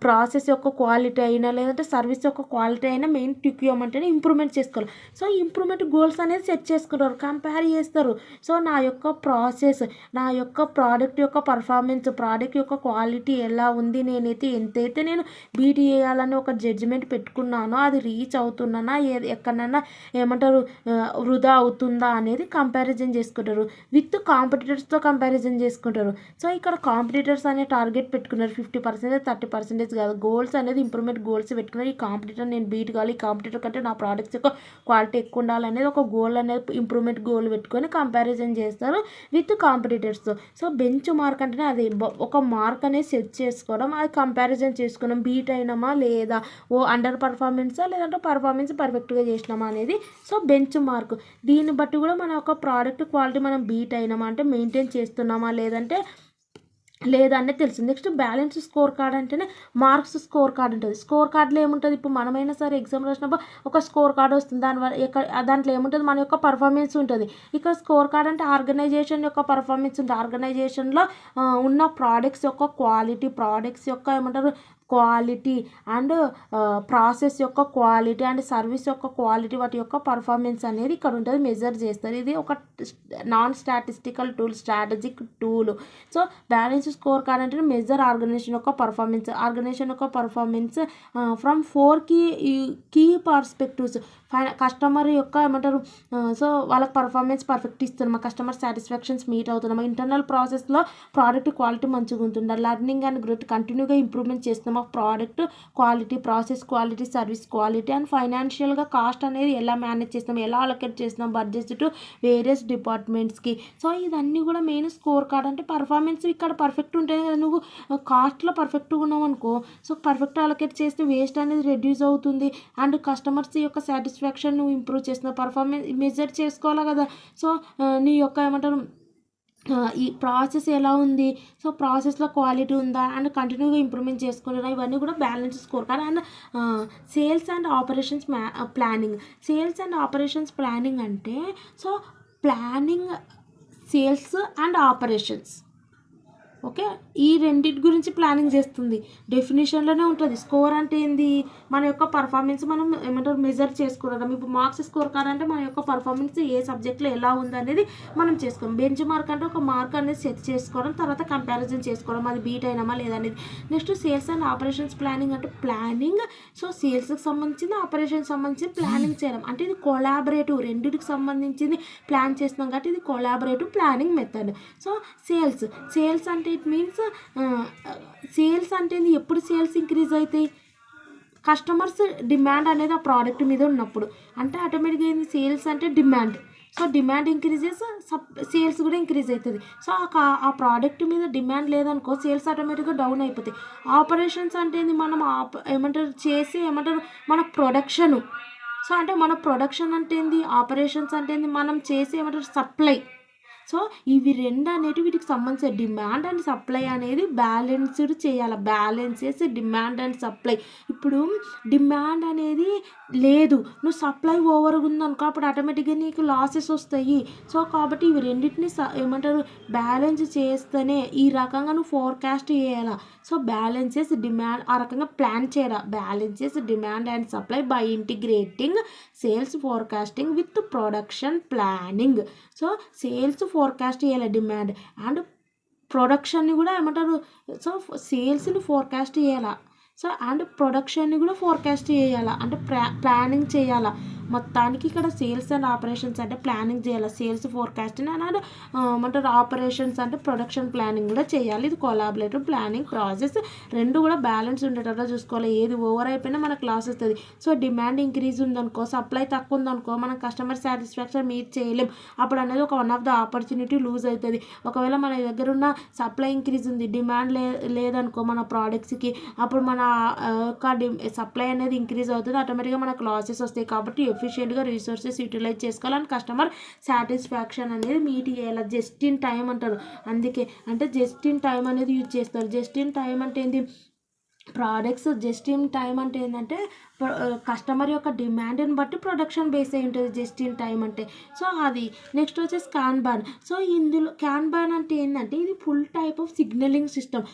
ప్రాసెస్ యొక్క క్వాలిటీ అయినా, లేదంటే సర్వీస్ యొక్క క్వాలిటీ అయినా మెయిన్ టిక్యూఎం అంటేనే ఇంప్రూవ్మెంట్ చేసుకోవాలి. సో ఇంప్రూవ్మెంట్ గోల్స్ అనేది సెట్ చేసుకుంటారు, కంపేర్ చేస్తారు. సో నా యొక్క ప్రాసెస్, నా యొక్క ప్రోడక్ట్ యొక్క పర్ఫార్మెన్స్, ప్రోడక్ట్ యొక్క క్వాలిటీ ఎలా ఉంది, ఎంతైతే నేను బీట్ చేయాలని ఒక జడ్జిమెంట్ పెట్టుకున్నానో అది రీచ్ అవుతున్నానా, ఎక్కడన్నా ఏమంటారు వృధా అవుతుందా అనేది కంపారిజన్ చేసుకుంటారు. విత్ కాంపిటీటర్స్తో కంపారిజన్ చేసుకుంటారు. సో ఇక్కడ కాంపిటీటర్స్ అనే టార్గెట్ పెట్టుకున్నారు, 50%, 30% కాదు. గోల్స్ అనేది ఇంప్రూవ్మెంట్ గోల్స్ పెట్టుకున్నారు. ఈ కాంపిటీటర్ నేను బీట్ కావాలి, ఈ కాంపిటీటర్ కంటే నా ప్రోడక్ట్స్ యొక్క క్వాలిటీ ఎక్కువ ఉండాలనేది ఒక గోల్ అనేది ఇంప్రూవ్మెంట్ గోల్ పెట్టుకొని కంపారిజన్ చేస్తారు విత్ కాంపిటీటర్స్తో. సో బెంచ్ మార్క్ అంటేనే అది ఒక మార్క్ అనేది సెట్ చేసుకోవడం, అది కంపారిజన్ చేసుకోవడం, బీట్ అయినామా లేదా, అండర్ పర్ఫార్మెన్సా లేదంటే పర్ఫార్మెన్స్ పర్ఫెక్ట్గా చేసినామా అనేది. సో బెంచ్ మార్క్, దీన్ని బట్టి కూడా మన యొక్క ప్రోడక్ట్ క్వాలిటీ మనం బీట్ అయినామా అంటే మెయింటైన్ చేస్తున్నామా లేదా అనేది తెలుస్తుంది. నెక్స్ట్ బ్యాలెన్స్ స్కోర్ కార్డ్ అంటేనే మార్క్స్ స్కోర్ కార్డ్ ఉంటుంది. స్కోర్ కార్డులో ఏముంటుంది, ఇప్పుడు మనమైనా సరే ఎగ్జామ్ రాసినప్పుడు ఒక స్కోర్ కార్డ్ వస్తుంది, దాంట్లో ఏముంటుంది, మన యొక్క పర్ఫార్మెన్స్ ఉంటుంది. ఇక్కడ స్కోర్ కార్డ్ అంటే ఆర్గనైజేషన్ యొక్క పర్ఫార్మెన్స్ ఉంటుంది. ఆర్గనైజేషన్లో ఉన్న ప్రోడక్ట్స్ యొక్క క్వాలిటీ, ప్రోడక్ట్స్ యొక్క ఏమంటారు క్వాలిటీ అండ్ ప్రాసెస్ యొక్క క్వాలిటీ అండ్ సర్వీస్ యొక్క క్వాలిటీ, వాటి యొక్క పర్ఫార్మెన్స్ అనేది ఇక్కడ ఉంటుంది, మెజర్ చేస్తారు. ఇది ఒక non statistical tool, strategic tool. So balance score card అంటే మెజర్ ఆర్గనైజేషన్ యొక్క performance from 4 key perspectives. Customer యొక్క ఏమంటారు, సో వాళ్ళకి పర్ఫార్మెన్స్ పర్ఫెక్ట్ ఇస్తున్నామా, కస్టమర్ సాటిస్ఫాక్షన్స్ మీట్ అవుతున్నామా, ఇంటర్నల్ ప్రాసెస్లో ప్రోడక్ట్ క్వాలిటీ మంచిగా ఉంటుందా, లర్నింగ్ అండ్ గ్రోత్ కంటిన్యూగా ఇంప్రూవ్మెంట్ చేస్తున్నామా, product quality, process quality, service quality and ఫైనాన్షియల్గా కాస్ట్ అనేది ఎలా మేనేజ్ చేస్తాం, ఎలా అలొకేట్ చేస్తున్నాం బడ్జెట్స్ టు వేరియస్ డిపార్ట్మెంట్స్కి. సో ఇదన్నీ కూడా మెయిన్ స్కోర్ కార్డ్. అంటే పర్ఫార్మెన్స్ ఇక్కడ పర్ఫెక్ట్ ఉంటుంది కదా, నువ్వు కాస్ట్లో పర్ఫెక్ట్గా ఉన్నావు అనుకో, సో పర్ఫెక్ట్ అలొకేట్ చేస్తే వేస్ట్ అనేది రెడ్యూస్ అవుతుంది అండ్ కస్టమర్స్ యొక్క సాటిస్ఫాక్షన్ నువ్వు ఇంప్రూవ్ చేస్తున్నావు, పర్ఫార్మెన్స్ మెజర్ చేసుకోవాలి కదా. సో నీ యొక్క ఏమంటారు ఈ ప్రాసెస్ ఎలా ఉంది, సో ప్రాసెస్లో క్వాలిటీ ఉందా అండ్ కంటిన్యూగా ఇంప్రూవ్మెంట్ చేసుకుంటున్నా, ఇవన్నీ కూడా balance score card. And sales and operations planning అంటే so planning sales and operations, okay, ఈ రెండింటి గురించి ప్లానింగ్ చేస్తుంది. డెఫినేషన్లోనే ఉంటుంది. స్కోర్ అంటే ఏంది, మన యొక్క పర్ఫార్మెన్స్ మనం ఏమంటారు మెజర్ చేసుకోవడం. ఇప్పుడు మార్క్స్ స్కోర్ కార్డ్ అంటే మన యొక్క పర్ఫార్మెన్స్ ఏ సబ్జెక్ట్లో ఎలా ఉంది అనేది మనం చేసుకోవడం. బెంచ్ మార్క్ అంటే ఒక మార్క్ అనేది సెట్ చేసుకోవడం, తర్వాత కంపారిజన్ చేసుకోవడం, అది బీట్ అయినామా లేదనేది. Next sales and operations planning అంటే ప్లానింగ్, సో సేల్స్కి సంబంధించింది, ఆపరేషన్కి సంబంధించి ప్లానింగ్ చేయడం. అంటే ఇది కొలాబరేటివ్, రెండింటికి సంబంధించింది ప్లాన్ చేస్తున్నాం కాబట్టి ఇది collaborative planning method. So sales అంటే ఇట్ మీన్స్ సేల్స్ అంటే ఎప్పుడు సేల్స్ ఇంక్రీజ్ అవుతాయి, కస్టమర్స్ డిమాండ్ అనేది ఆ ప్రోడక్ట్ మీద ఉన్నప్పుడు. అంటే ఆటోమేటిక్గా ఏంది, సేల్స్ అంటే demand. So demand increases, sales కూడా ఇంక్రీజ్ అవుతుంది. సో ఆ ప్రోడక్ట్ మీద డిమాండ్ లేదనుకో సేల్స్ ఆటోమేటిక్గా డౌన్ అయిపోతాయి. ఆపరేషన్స్ అంటే మనం మన ప్రొడక్షను. సో అంటే మన ప్రొడక్షన్ అంటే ఏంది, ఆపరేషన్స్ అంటే ఏంది, మనం చేసే సప్లై. సో ఇవి రెండు అనేటివి వీటికి సంబంధించిన డిమాండ్ అండ్ సప్లై అనేది బ్యాలెన్స్డ్ చేయాలి. బ్యాలెన్స్ చేసి డిమాండ్ అండ్ సప్లై. ఇప్పుడు డిమాండ్ అనేది లేదు, నువ్వు సప్లై ఓవర్గా ఉందనుకో అప్పుడు ఆటోమేటిక్గా నీకు లాసెస్ వస్తాయి. సో కాబట్టి ఇవి రెండింటిని బ్యాలెన్స్ చేస్తేనే ఈ రకంగా నువ్వు ఫోర్కాస్ట్ చేయాలా. సో బ్యాలెన్సెస్ డిమాండ్ ఆ రకంగా ప్లాన్ చేయాలి. Balances demand and supply by integrating sales forecasting with production planning. So sales forecast చేయాలి డిమాండ్ అండ్ ప్రొడక్షన్ని కూడా సో సేల్స్ని ఫోర్కాస్ట్ చేయాలా, సో అండ్ ప్రొడక్షన్ని కూడా ఫోర్కాస్ట్ చేయాలా, అంటే ప్లానింగ్ చేయాలా. మొత్తానికి ఇక్కడ సేల్స్ అండ్ ఆపరేషన్స్ అంటే ప్లానింగ్ చేయాలి, సేల్స్ ఫోర్కాస్టింగ్ అన్నాడు, ఏమంటారు ఆపరేషన్స్ అంటే ప్రొడక్షన్ ప్లానింగ్ కూడా చేయాలి. ఇది కొలాబరేటివ్ ప్లానింగ్ ప్రాసెస్, రెండు కూడా బ్యాలెన్స్ ఉండేటట్టు చూసుకోవాలి. ఏది ఓవర్ అయిపోయినా మనకు లాస్ వస్తుంది. సో డిమాండ్ ఇంక్రీజ్ ఉందనుకో, సప్లై తక్కువ ఉందనుకో, మనం కస్టమర్ సాటిస్ఫాక్షన్ మీట్ చేయలేం. అప్పుడు అనేది ఒక one of the opportunity lose అవుతుంది. ఒకవేళ మన దగ్గర ఉన్న సప్లై ఇంక్రీజ్ ఉంది, డిమాండ్ లేదనుకో మన ప్రోడక్ట్స్కి, అప్పుడు మన యొక్క సప్లై అనేది ఇంక్రీజ్ అవుతుంది, ఆటోమేటిక్గా మనకు లాసెస్ వస్తాయి. కాబట్టి ఎఫిషియెంట్గా రిసోర్సెస్ యూటిలైజ్ చేసుకోవాలని కస్టమర్ సాటిస్ఫాక్షన్ అనేది మీట్ చేయాలి. జస్ట్ ఇన్ టైం అంటారు, అందుకే అంటే జస్ట్ ఇన్ టైం అనేది యూజ్ చేస్తారు. జస్ట్ ఇన్ టైం అంటే ఏంటి, ప్రోడక్ట్స్ జస్ట్ ఇన్ టైం అంటే ఏంటంటే కస్టమర్ యొక్క డిమాండ్ని బట్టి ప్రొడక్షన్ బేస్ అయి ఉంటుంది జస్ట్ ఇన్ టైం అంటే. సో అది నెక్స్ట్ వచ్చేసి కాన్బాన్. సో ఇందులో కాన్బాన్ అంటే ఏంటంటే ఇది full type of signalling system.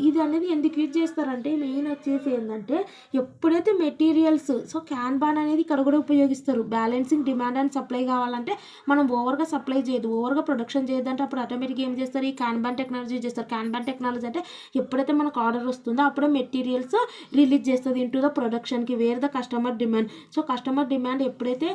ఇది అనేది ఎందుకు యూజ్ చేస్తారంటే మెయిన్ వచ్చేసి ఏంటంటే ఎప్పుడైతే మెటీరియల్స్, సో కాన్బాన్ అనేది ఇక్కడ కూడా ఉపయోగిస్తారు. బ్యాలెన్సింగ్ డిమాండ్ అండ్ సప్లై కావాలంటే మనం ఓవర్గా సప్లై చేయదు, ఓవర్గా ప్రొడక్షన్ చేయదంటే అప్పుడు ఆటోమేటిక్గా ఏం చేస్తారు, ఈ కాన్బాన్ టెక్నాలజీ యూజ్ చేస్తారు. కాన్బాన్ టెక్నాలజీ అంటే ఎప్పుడైతే మనకు ఆర్డర్ వస్తుందో అప్పుడే మెటీరియల్స్ రిలీజ్ చేస్తుంది ఇంటూ ద ప్రొడక్షన్కి where the customer demand. So customer demand ఎప్పుడైతే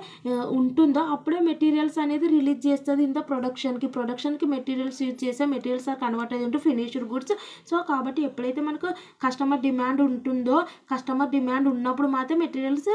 ఉంటుందో అప్పుడే మెటీరియల్స్ అనేది రిలీజ్ చేస్తుంది ఇంత ప్రొడక్షన్కి మెటీరియల్స్ యూజ్ చేసే మెటీరియల్స్ ఆర్ కన్వర్ట్ అయ్యి ఇంటూ ఫినిష్డ్ గుడ్స్. సో కాబట్టి ఎప్పుడైతే మనకు కస్టమర్ డిమాండ్ ఉంటుందో, కస్టమర్ డిమాండ్ ఉన్నప్పుడు మాత్రం మెటీరియల్స్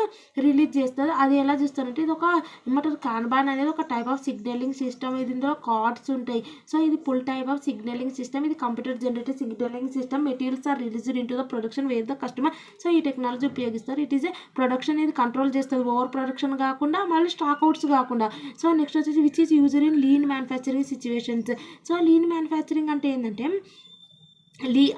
రిలీజ్ చేస్తుంది. అది ఎలా చూస్తారంటే ఇది ఒక ఏమంటారు, కాన్బాన్ అనేది ఒక టైప్ ఆఫ్ సిగ్నలింగ్ సిస్టమ్. ఇది ఇందులో కార్డ్స్ ఉంటాయి. సో ఇది full type of signalling system. ఇది computer generated signalling system. Materials are released into the production where the customer. So ఈ టెక్నాలజీ ఉపయోగిస్తారు. ఇట్ ఈస్ ఏ ప్రొడక్షన్ అనేది కంట్రోల్ చేస్తుంది, ఓవర్ ప్రొడక్షన్ కాకుండా మళ్ళీ స్టాక్ అవుట్స్ కాకుండా. సో నెక్స్ట్ వచ్చేసి which is user in lean manufacturing situations. So lean manufacturing అంటే ఏంటంటే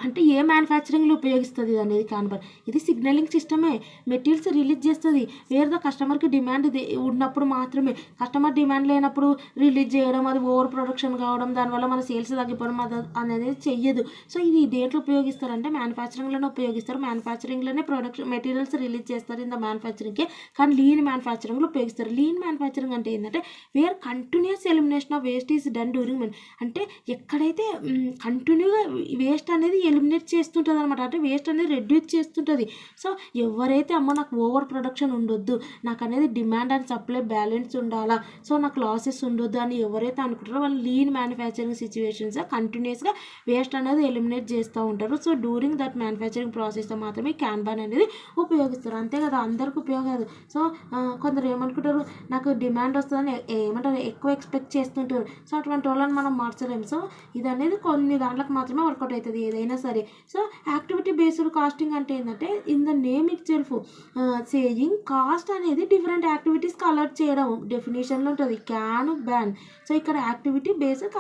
అంటే ఏ మ్యానుఫ్యాక్చరింగ్లో ఉపయోగిస్తుంది ఇది అనేది కాన్బాన్. ఇది సిగ్నలింగ్ సిస్టమే, మెటీరియల్స్ రిలీజ్ చేస్తుంది వేరే ద కస్టమర్కి డిమాండ్ ఉన్నప్పుడు మాత్రమే. కస్టమర్ డిమాండ్ లేనప్పుడు రిలీజ్ చేయడం, అది ఓవర్ ప్రొడక్షన్ కావడం, దానివల్ల మన సేల్స్ తగ్గిపోవడం అనేది చెయ్యదు. సో ఇది దేంట్లో ఉపయోగిస్తారంటే మ్యానుఫ్యాక్చరింగ్లోనే ఉపయోగిస్తారు. మ్యానుఫ్యాక్చరింగ్లోనే ప్రొడక్షన్ మెటీరియల్స్ రిలీజ్ చేస్తారు ఇన్ ద మ్యానుఫ్యాక్చరింగ్కి, కానీ లీన్ మ్యానుఫ్యాక్చరింగ్లో ఉపయోగిస్తారు. లీన్ మ్యానుఫ్యాక్చరింగ్ అంటే ఏంటంటే where continuous elimination of waste is done during అంటే ఎక్కడైతే కంటిన్యూగా వేస్ట్ అనేది ఎలిమినేట్ చేస్తుంటుంది అనమాట, అంటే వేస్ట్ అనేది రెడ్యూస్ చేస్తుంటుంది. సో ఎవరైతే నాకు ఓవర్ ప్రొడక్షన్ ఉండొద్దు, నాకు అనేది డిమాండ్ అండ్ సప్లై బ్యాలెన్స్ ఉండాలా, సో నాకు లాసెస్ ఉండొద్దు అని ఎవరైతే అనుకుంటారో వాళ్ళు లీన్ మ్యానుఫ్యాక్చరింగ్ సిచ్యువేషన్స్ కంటిన్యూస్గా వేస్ట్ అనేది ఎలిమినేట్ చేస్తూ ఉంటారు. సో డ్యూరింగ్ దట్ మ్యానుఫ్యాక్చరింగ్ ప్రాసెస్లో మాత్రమే కాన్బాన్ అనేది ఉపయోగిస్తారు. అంతే కదా, అందరికి ఉపయోగాలు. సో కొందరు ఏమనుకుంటారు, నాకు డిమాండ్ వస్తుందని ఏమంటారు ఎక్కువ ఎక్స్పెక్ట్ చేస్తుంటారు. సో అటువంటి వాళ్ళని మనం మార్చలేము. సో ఇది అనేది కొన్ని దాంట్లకు మాత్రమే వర్కౌట్ అవుతుంది ఏదైనా సరే. సో యాక్టివిటీ బేస్డ్ కాస్టింగ్ అంటే ఏంటంటే in the name it self saying cost అనేది డిఫరెంట్ యాక్టివిటీస్కి అలర్ట్ చేయడం డెఫినేషన్లో ఉంటుంది క్యాన్ బ్యాన్. సో ఇక్కడ యాక్టివిటీ బేస్డ్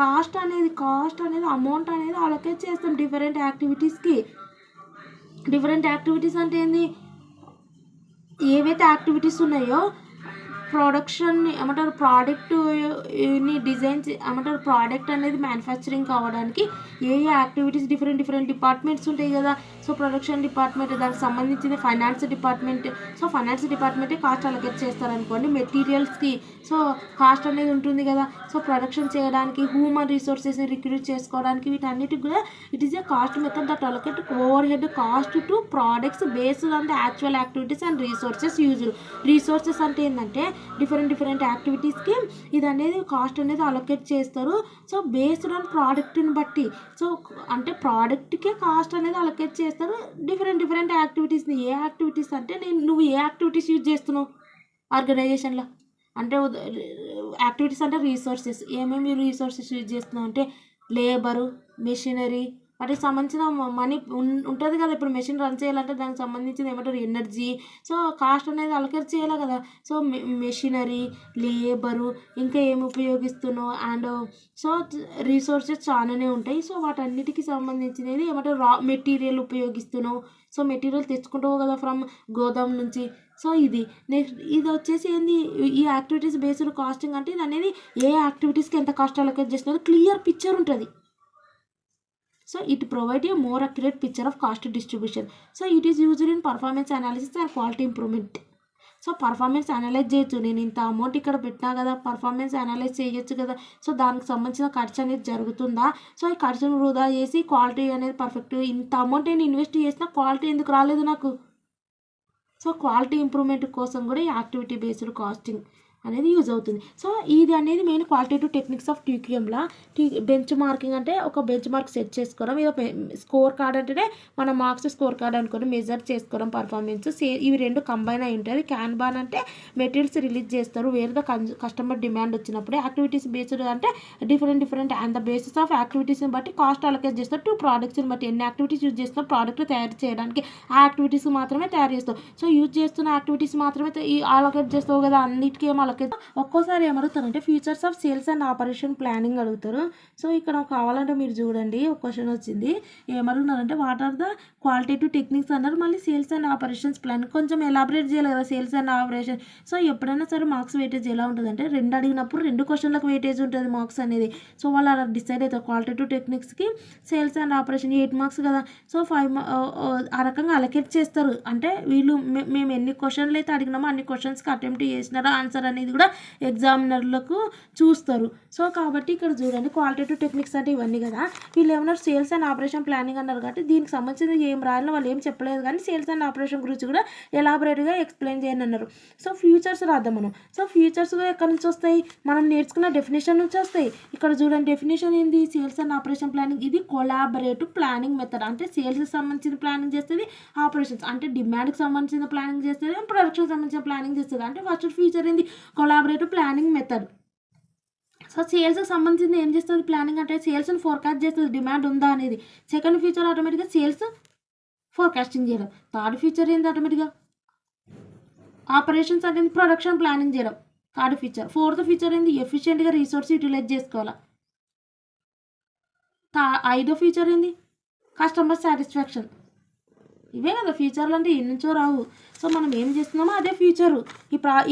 కాస్ట్ అనేది అమౌంట్ అనేది అలొకేట్ చేస్తాం డిఫరెంట్ యాక్టివిటీస్కి. డిఫరెంట్ యాక్టివిటీస్ అంటే ఏంది, ఏవైతే యాక్టివిటీస్ ఉన్నాయో ప్రొడక్షన్ని ఏమంటారు, ప్రోడక్ట్ని డిజైన్ ఏమంటారు, ప్రోడక్ట్ అనేది మ్యానుఫ్యాక్చరింగ్ కావడానికి ఏ యాక్టివిటీస్ డిఫరెంట్ డిపార్ట్మెంట్స్ ఉంటాయి కదా. సో ప్రొడక్షన్ డిపార్ట్మెంట్, దానికి సంబంధించిన ఫైనాన్స్ డిపార్ట్మెంట్. సో ఫైనాన్స్ డిపార్ట్మెంటే కాస్ట్ అలొకేట్ చేస్తారనుకోండి మెటీరియల్స్కి. సో కాస్ట్ అనేది ఉంటుంది కదా. సో ప్రొడక్షన్ చేయడానికి హ్యూమన్ రిసోర్సెస్ని రిక్రూట్ చేసుకోవడానికి వీటన్నిటికి కూడా it is A cost method that allocate over head cost to products based on the actual activities and resources used. Resources అంటే ఏంటంటే డిఫరెంట్ యాక్టివిటీస్కి ఇది అనేది కాస్ట్ అనేది అలొకేట్ చేస్తారు. సో బేస్డ్ ఆన్ ప్రోడక్ట్ని బట్టి. సో అంటే ప్రోడక్ట్కే కాస్ట్ అనేది అలొకేట్ చేస్తారు డిఫరెంట్ యాక్టివిటీస్ని. ఏ యాక్టివిటీస్ అంటే నువ్వు ఏ యాక్టివిటీస్ యూజ్ చేస్తున్నావు ఆర్గనైజేషన్లో అంటే యాక్టివిటీస్ అంటే రీసోర్సెస్. ఏమేమి రీసోర్సెస్ యూజ్ చేస్తున్నావు అంటే లేబరు, మెషినరీ, వాటికి సంబంధించిన మనీ ఉంటుంది కదా. ఇప్పుడు మెషిన్ రన్ చేయాలంటే దానికి సంబంధించిన ఏమంటారు ఎనర్జీ. సో కాస్ట్ అనేది అలొకేట్ చేయాలి కదా. సో మెషినరీ, లేబరు, ఇంకా ఏమి ఉపయోగిస్తున్నావు అండ్ సో రీసోర్సెస్ చాలానే ఉంటాయి. సో వాటన్నిటికి సంబంధించినది ఏమంటారు రా మెటీరియల్ ఉపయోగిస్తున్నావు. సో మెటీరియల్ తెచ్చుకుంటావు కదా ఫ్రమ్ గోదాం నుంచి. సో ఇది నెక్స్ట్ ఇది వచ్చేసి ఏంది, ఈ యాక్టివిటీస్ బేస్డ్ కాస్టింగ్ అంటే ఇది అనేది ఏ యాక్టివిటీస్కి ఎంత కాస్ట్ అలొకేట్ చేస్తున్నది క్లియర్ పిక్చర్ ఉంటుంది. So it provides a more accurate picture of cost distribution. So it is used in performance analysis and quality improvement. So performance analyse చేయొచ్చు. నేను ఇంత అమౌంట్ ఇక్కడ పెట్టినా కదా, పర్ఫార్మెన్స్ అనలైజ్ చేయొచ్చు కదా. సో దానికి సంబంధించిన ఖర్చు అనేది జరుగుతుందా, సో ఈ ఖర్చును వృధా చేసి క్వాలిటీ అనేది పర్ఫెక్ట్, ఇంత అమౌంట్ నేను ఇన్వెస్ట్ చేసినా క్వాలిటీ ఎందుకు రాలేదు నాకు. సో క్వాలిటీ ఇంప్రూవ్మెంట్ కోసం కూడా ఈ యాక్టివిటీ బేస్డ్ కాస్టింగ్ అనేది యూజ్ అవుతుంది. సో ఇది అనేది మెయిన్ క్వాలిటేటివ్ టెక్నిక్స్ ఆఫ్ టీక్యూఎంలా. బెంచ్ మార్కింగ్ అంటే ఒక బెంచ్ మార్క్ సెట్ చేసుకోవడం, ఇది స్కోర్ కార్డ్ అంటేనే మన మార్క్స్ స్కోర్ కార్డ్ అనుకొని మెజర్ చేసుకోవడం పర్ఫార్మెన్స్. ఇవి రెండు కంబైన్ అయి ఉంటుంది. క్యాన్బాన్ అంటే మెటీరియల్స్ రిలీజ్ చేస్తారు వేరే ద కస్టమర్ డిమాండ్ వచ్చినప్పుడు. యాక్టివిటీస్ బేస్డ్ అంటే different and the basis of యాక్టివిటీస్ని బట్టి కాస్ట్ అలొకేట్ చేస్తారు. 2 ప్రోడక్ట్స్ని బట్టి ఎన్ని యాక్టివిటీస్ యూజ్ చేస్తాం ప్రోడక్ట్ తయారు చేయడానికి ఆ యాక్టివిటీస్ మాత్రమే తయారు చేస్తాం. సో యూజ్ చేస్తున్న యాక్టివిటీస్ మాత్రమే అలొకేట్ చేస్తావు కదా, అన్నిటికీ ఏమో ఒక్కోసారి ఏమడుగుతారంటే futures of sales and operation planning అడుగుతారు. సో ఇక్కడ కావాలంటే మీరు చూడండి ఒక క్వశ్చన్ వచ్చింది. ఏమడుగుతున్నారంటే what are the qualitative techniques అన్నారు, మళ్ళీ సేల్స్ అండ్ ఆపరేషన్స్ ప్లాన్ కొంచెం ఎలాబరేట్ చేయాలి కదా సేల్స్ అండ్ ఆపరేషన్. సో ఎప్పుడైనా సరే మార్క్స్ వెయిటేజ్ ఎలా ఉంటుందంటే 2 అడిగినప్పుడు 2 క్వశ్చన్లకు వెయిటేజ్ ఉంటుంది మార్క్స్ అనేది. సో వాళ్ళు అలా డిసైడ్ అవుతారు. క్వాలిటేటివ్ టెక్నిక్స్కి సేల్స్ అండ్ ఆపరేషన్ 8 మార్క్స్ కదా, సో 5 ఆ రకంగా అలొకేట్ చేస్తారు. అంటే వీళ్ళు మేము ఎన్ని క్వశ్చన్లు అయితే అడిగినామో అన్ని క్వశ్చన్స్కి అటెంప్ట్ చేసినారా ఆన్సర్ అనేది కూడా ఎగ్జామినర్లకు చూస్తారు. సో కాబట్టి ఇక్కడ చూడండి క్వాలిటేటివ్ టెక్నిక్స్ అంటే ఇవన్నీ కదా. వీళ్ళు ఏమన్నారు సేల్స్ అండ్ ఆపరేషన్ ప్లానింగ్ అన్నారు కాబట్టి దీనికి సంబంధించిన ఏం రాయాలో వాళ్ళు ఏం చెప్పలేదు, కానీ సేల్స్ అండ్ ఆపరేషన్ గురించి కూడా ఎలాబరేట్గా ఎక్స్ప్లెయిన్ చేయండి అన్నారు. సో ఫ్యూచర్స్ రాద్దాం మనం. సో ఫ్యూచర్స్ ఎక్కడి నుంచి వస్తాయి, మనం నేర్చుకున్న డెఫినేషన్ నుంచి వస్తాయి. ఇక్కడ చూడండి డెఫినేషన్ ఏంది, సేల్స్ అండ్ ఆపరేషన్ ప్లానింగ్ ఇది కొలాబరేటివ్ ప్లానింగ్ మెథడ్. అంటే సేల్స్కి సంబంధించిన ప్లానింగ్ చేస్తుంది, ఆపరేషన్స్ అంటే డిమాండ్కి సంబంధించిన ప్లానింగ్ చేస్తుంది, ప్రొడక్షన్కి సంబంధించిన ప్లానింగ్ చేస్తుంది. అంటే ఫస్ట్ ఫీచర్ ఏంది కొలాబరేటివ్ ప్లానింగ్ మెథడ్. సో సేల్స్కి సంబంధించింది ఏం చేస్తుంది ప్లానింగ్ అంటే సేల్స్ని ఫోర్కాస్ట్ చేస్తుంది డిమాండ్ ఉందా అనేది. సెకండ్ ఫీచర్ ఆటోమేటిక్గా సేల్స్ ఫోర్కాస్టింగ్ చేయడం. థర్డ్ ఫీచర్ ఏంది ఆటోమేటిక్గా ఆపరేషన్స్ అంటే ప్రొడక్షన్ ప్లానింగ్ చేయడం థర్డ్ ఫీచర్. ఫోర్త్ ఫీచర్ ఏంది ఎఫిషియెంట్గా రీసోర్స్ యూటిలైజ్ చేసుకోవాలి. ఐదో ఫీచర్ ఏంది కస్టమర్ సాటిస్ఫాక్షన్. ఇవే కదా ఫ్యూచర్లు అంటే ఎన్ని నుంచో రావు. సో మనం ఏం చేస్తున్నామో అదే ఫ్యూచరు.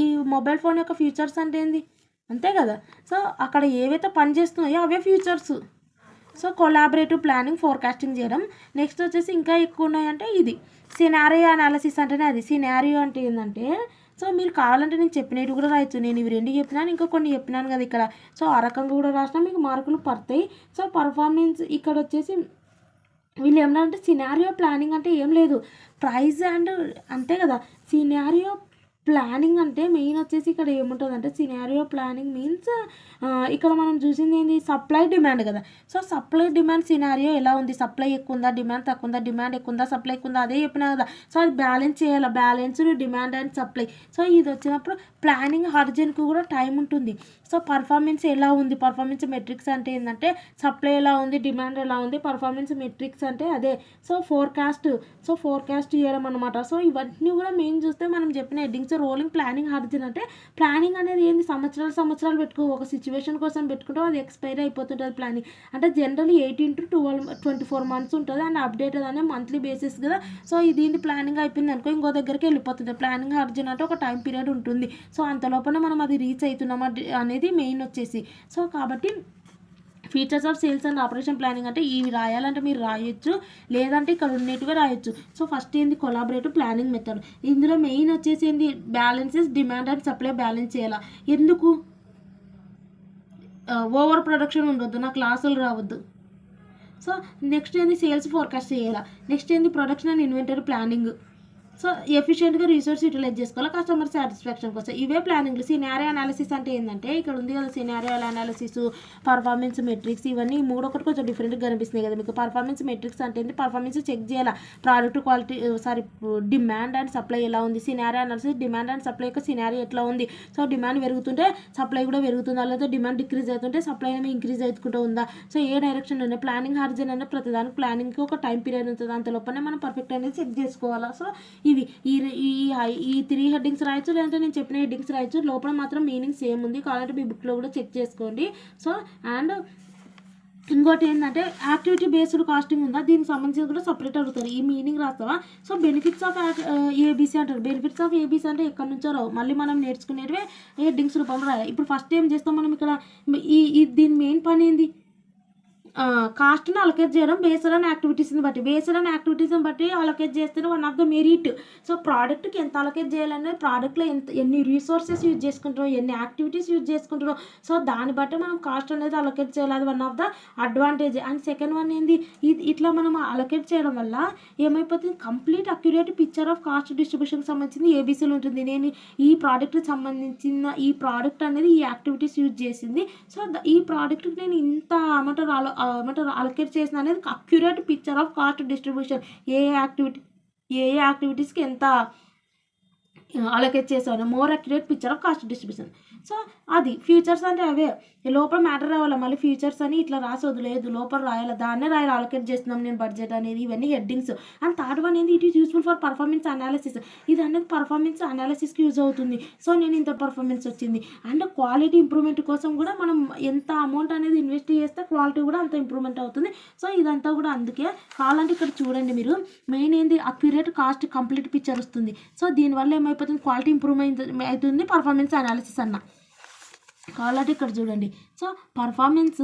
ఈ మొబైల్ ఫోన్ యొక్క ఫ్యూచర్స్ అంటే ఏంది అంతే కదా. సో అక్కడ ఏవైతే పని చేస్తున్నాయో అవే futures. So collaborative planning forecasting చేయడం. నెక్స్ట్ వచ్చేసి ఇంకా ఎక్కువ ఉన్నాయంటే ఇది సినారియో అనాలిసిస్ అంటేనే అది. సినారియో అంటే ఏంటంటే సో మీరు కావాలంటే నేను చెప్పినవి కూడా రాయొచ్చు. నేను ఇవి 2 చెప్పినాను ఇంకా కొన్ని చెప్పినాను కదా ఇక్కడ. సో ఆ రకంగా కూడా రాసినా మీకు మార్కులు పడతాయి. సో పర్ఫార్మెన్స్ ఇక్కడ వచ్చేసి వీళ్ళు ఏమన్నా సినారియో ప్లానింగ్ అంటే ఏం లేదు ప్రైస్ అండ్ అంతే కదా. సినారియో ప్లానింగ్ అంటే మెయిన్ వచ్చేసి ఇక్కడ ఏముంటుంది అంటే సినారియో ప్లానింగ్ మీన్స్ ఇక్కడ మనం చూసింది ఏంది సప్లై డిమాండ్ కదా. సో సప్లై డిమాండ్ సినారియో ఎలా ఉంది, సప్లై ఎక్కువ ఉందా డిమాండ్ తక్కువ ఉందా, డిమాండ్ ఎక్కువ ఉందా సప్లై ఎక్కువ ఉందా అదే చెప్పినా కదా. సో అది బ్యాలెన్స్ చేయాలి, balanced demand and supply. So ఇది వచ్చినప్పుడు ప్లానింగ్ హర్జన్కు కూడా టైం ఉంటుంది. సో పర్ఫార్మెన్స్ ఎలా ఉంది, పర్ఫార్మెన్స్ మెట్రిక్స్ అంటే ఏంటంటే సప్లై ఎలా ఉంది డిమాండ్ ఎలా ఉంది, పర్ఫార్మెన్స్ మెట్రిక్స్ అంటే అదే. సో ఫోర్కాస్ట్ చేయడం అనమాట. సో ఇవన్నీ కూడా మెయిన్ చూస్తే మనం చెప్పిన హెడ్డింగ్స్ రోలింగ్ ప్లానింగ్ హర్జన్ అంటే ప్లానింగ్ అనేది ఏంది సంవత్సరాలు పెట్టుకో ఒక సిచ్యువేషన్ కోసం పెట్టుకుంటే అది ఎక్స్పైర్ అయిపోతుంటుంది. ప్లానింగ్ అంటే జనరల్లీ 18 to 24 months ఉంటుంది అండ్ అప్డేటెడ్ అనే మంత్లీ బేసిస్ కదా. సో దీన్ని ప్లానింగ్ అయిపోయింది అనుకో ఇంకో దగ్గరికి వెళ్ళిపోతుంది. ప్లానింగ్ హర్జన్ అంటే ఒక టైం పీరియడ్ ఉంటుంది. సో అంత లోపల మనం అది రీచ్ అవుతున్నామా అనేది మెయిన్ వచ్చేసి. సో కాబట్టి features of sales and operation planning అంటే ఇవి రాయాలంటే మీరు రాయొచ్చు, లేదంటే ఇక్కడ ఉన్నట్టుగా రాయొచ్చు. సో ఫస్ట్ ఏంది కొలాబరేటివ్ ప్లానింగ్ మెథడ్. ఇందులో మెయిన్ వచ్చేసి ఏంది balances demand and supply balance చేయాలా. ఎందుకు ఓవర్ ప్రొడక్షన్ ఉండొద్దు, నాకు లాసులు రావద్దు. సో నెక్స్ట్ ఏంది సేల్స్ ఫోర్కాస్ట్ చేయాలా. నెక్స్ట్ ఏంది production and inventory planning. So ఎఫిషియెంట్గా రిసోర్స్ యూటిలైజ్ చేసుకోవాలి కస్టమర్ సాటిస్ఫాక్షన్ కోసం. ఇవే ప్లానింగ్లు. సినారియో అనాలిసిస్ అంటే ఏంటంటే ఇక్కడ ఉంది కదా సినారియో అనాలిసిస్, పర్ఫార్మెన్స్ మెట్రిక్స్, ఇవన్నీ ఒకటి కొంచెం డిఫరెంట్గా కనిపిస్తున్నాయి కదా మీకు. పర్ఫార్మెన్స్ మెట్రిక్స్ అంటే ఏంటి, పర్ఫార్మెన్స్ చెక్ చేయాలి product quality demand and supply ఎలా ఉంది. Scenario analysis demand and supply యొక్క సినారియో ఎట్లా ఉంది. సో డిమాండ్ పెరుగుతుంటే సప్లై కూడా పెరుగుతుందా, లేదా డిమాండ్ డిక్రీజ్ అవుతుంటే సప్లై ఏమో ఇంక్రీజ్ అవుతుంటూ ఉందా. సో ఏ డైరెక్షన్ ఉన్నాయి. ప్లానింగ్ హార్జన్ అంటే ప్రతిదానికి ప్లానింగ్కి ఒక టైం పీరియడ్ ఉంటుంది, అంత లోపలనే మనం పర్ఫెక్ట్ అనేది చెక్ చేసుకోవాలా. సో ఇవి ఈ 3 హెడ్డింగ్స్ రాయొచ్చు, లేదంటే నేను చెప్పిన హెడ్డింగ్స్ రాయొచ్చు. లోపల మాత్రం మీనింగ్ సేమ్ ఉంది, కావాలంటే మీ బుక్లో కూడా చెక్ చేసుకోండి. సో అండ్ ఇంకోటి ఏంటంటే యాక్టివిటీ బేస్డ్ కాస్టింగ్ ఉందా, దీనికి సంబంధించి కూడా సపరేట్ అడుగుతారు. ఈ మీనింగ్ రాస్తావా. సో బెనిఫిట్స్ ఆఫ్ ఏబీసీ అంటారు. బెనిఫిట్స్ ఆఫ్ ఏబీసీ అంటే ఎక్కడి నుంచో రావు, మళ్ళీ మనం నేర్చుకునేటివే హెడ్డింగ్స్ రూపంలో రాయాలి. ఇప్పుడు ఫస్ట్ ఏం చేస్తాం మనం ఇక్కడ దీని మెయిన్ పని ఏంది కాస్ట్ని అలొకేట్ చేయడం బేస్డ్ ఆన్ యాక్టివిటీస్ని బట్టి అలొకేట్ చేస్తేనే one of the merit. So ప్రోడక్ట్కి ఎంత అలొకేట్ చేయాలనేది, ప్రోడక్ట్లో ఎన్ని రిసోర్సెస్ యూజ్ చేసుకుంటారో, ఎన్ని యాక్టివిటీస్ యూజ్ చేసుకుంటారో, సో దాన్ని బట్టి మనం కాస్ట్ అనేది అలొకేట్ చేయాలి. అది one of the advantage. And second one ఏంది, ఇట్లా మనం అలొకేట్ చేయడం వల్ల ఏమైపోతుంది, complete accurate picture of cost డిస్ట్రిబ్యూషన్కి సంబంధించింది ఏబీసీలు ఉంటుంది. నేను ఈ ప్రోడక్ట్కి సంబంధించిన ఈ ప్రోడక్ట్ అనేది ఈ యాక్టివిటీస్ యూజ్ చేసింది, సో ఈ ప్రోడక్ట్కి నేను ఇంత ఏమంటారు అలొకేట్ చేసిన అనేది accurate picture of cost distribution. ఏ యాక్టివిటీస్కి ఎంత అలొకేట్ చేసాను, more accurate picture of cost distribution. So అది ఫ్యూచర్స్ అంటే అవే, లోపల మ్యాటర్ రావాలి. మళ్ళీ ఫ్యూచర్స్ అని ఇట్లా రాసి వదిలేదు, లోపల రాయాలి, దాన్నే రాయాలి. అలొకేట్ చేస్తున్నాం నేను బడ్జెట్ అనేది, ఇవన్నీ హెడ్డింగ్స్. అండ్ థర్డ్ వన్ ఏంది, it is useful for performance analysis. ఇది అనేది పర్ఫార్మెన్స్ అనాలిసిస్కి యూజ్ అవుతుంది. సో నేను ఇంత పర్ఫార్మెన్స్ వచ్చింది. అండ్ క్వాలిటీ ఇంప్రూవ్మెంట్ కోసం కూడా మనం ఎంత అమౌంట్ అనేది ఇన్వెస్ట్ చేస్తే క్వాలిటీ కూడా అంత ఇంప్రూవ్మెంట్ అవుతుంది. సో ఇదంతా కూడా అందుకే కావాలంటే ఇక్కడ చూడండి మీరు, మెయిన్ ఏంది, అక్యురేట్ కాస్ట్ కంప్లీట్ పిక్చర్ వస్తుంది. సో దీనివల్ల ఏమైపోతుంది, క్వాలిటీ ఇంప్రూవ్మెంట్ అవుతుంది, పర్ఫార్మెన్స్ అనాలిసిస్ అన్న. కావాలంటే ఇక్కడ చూడండి, so performance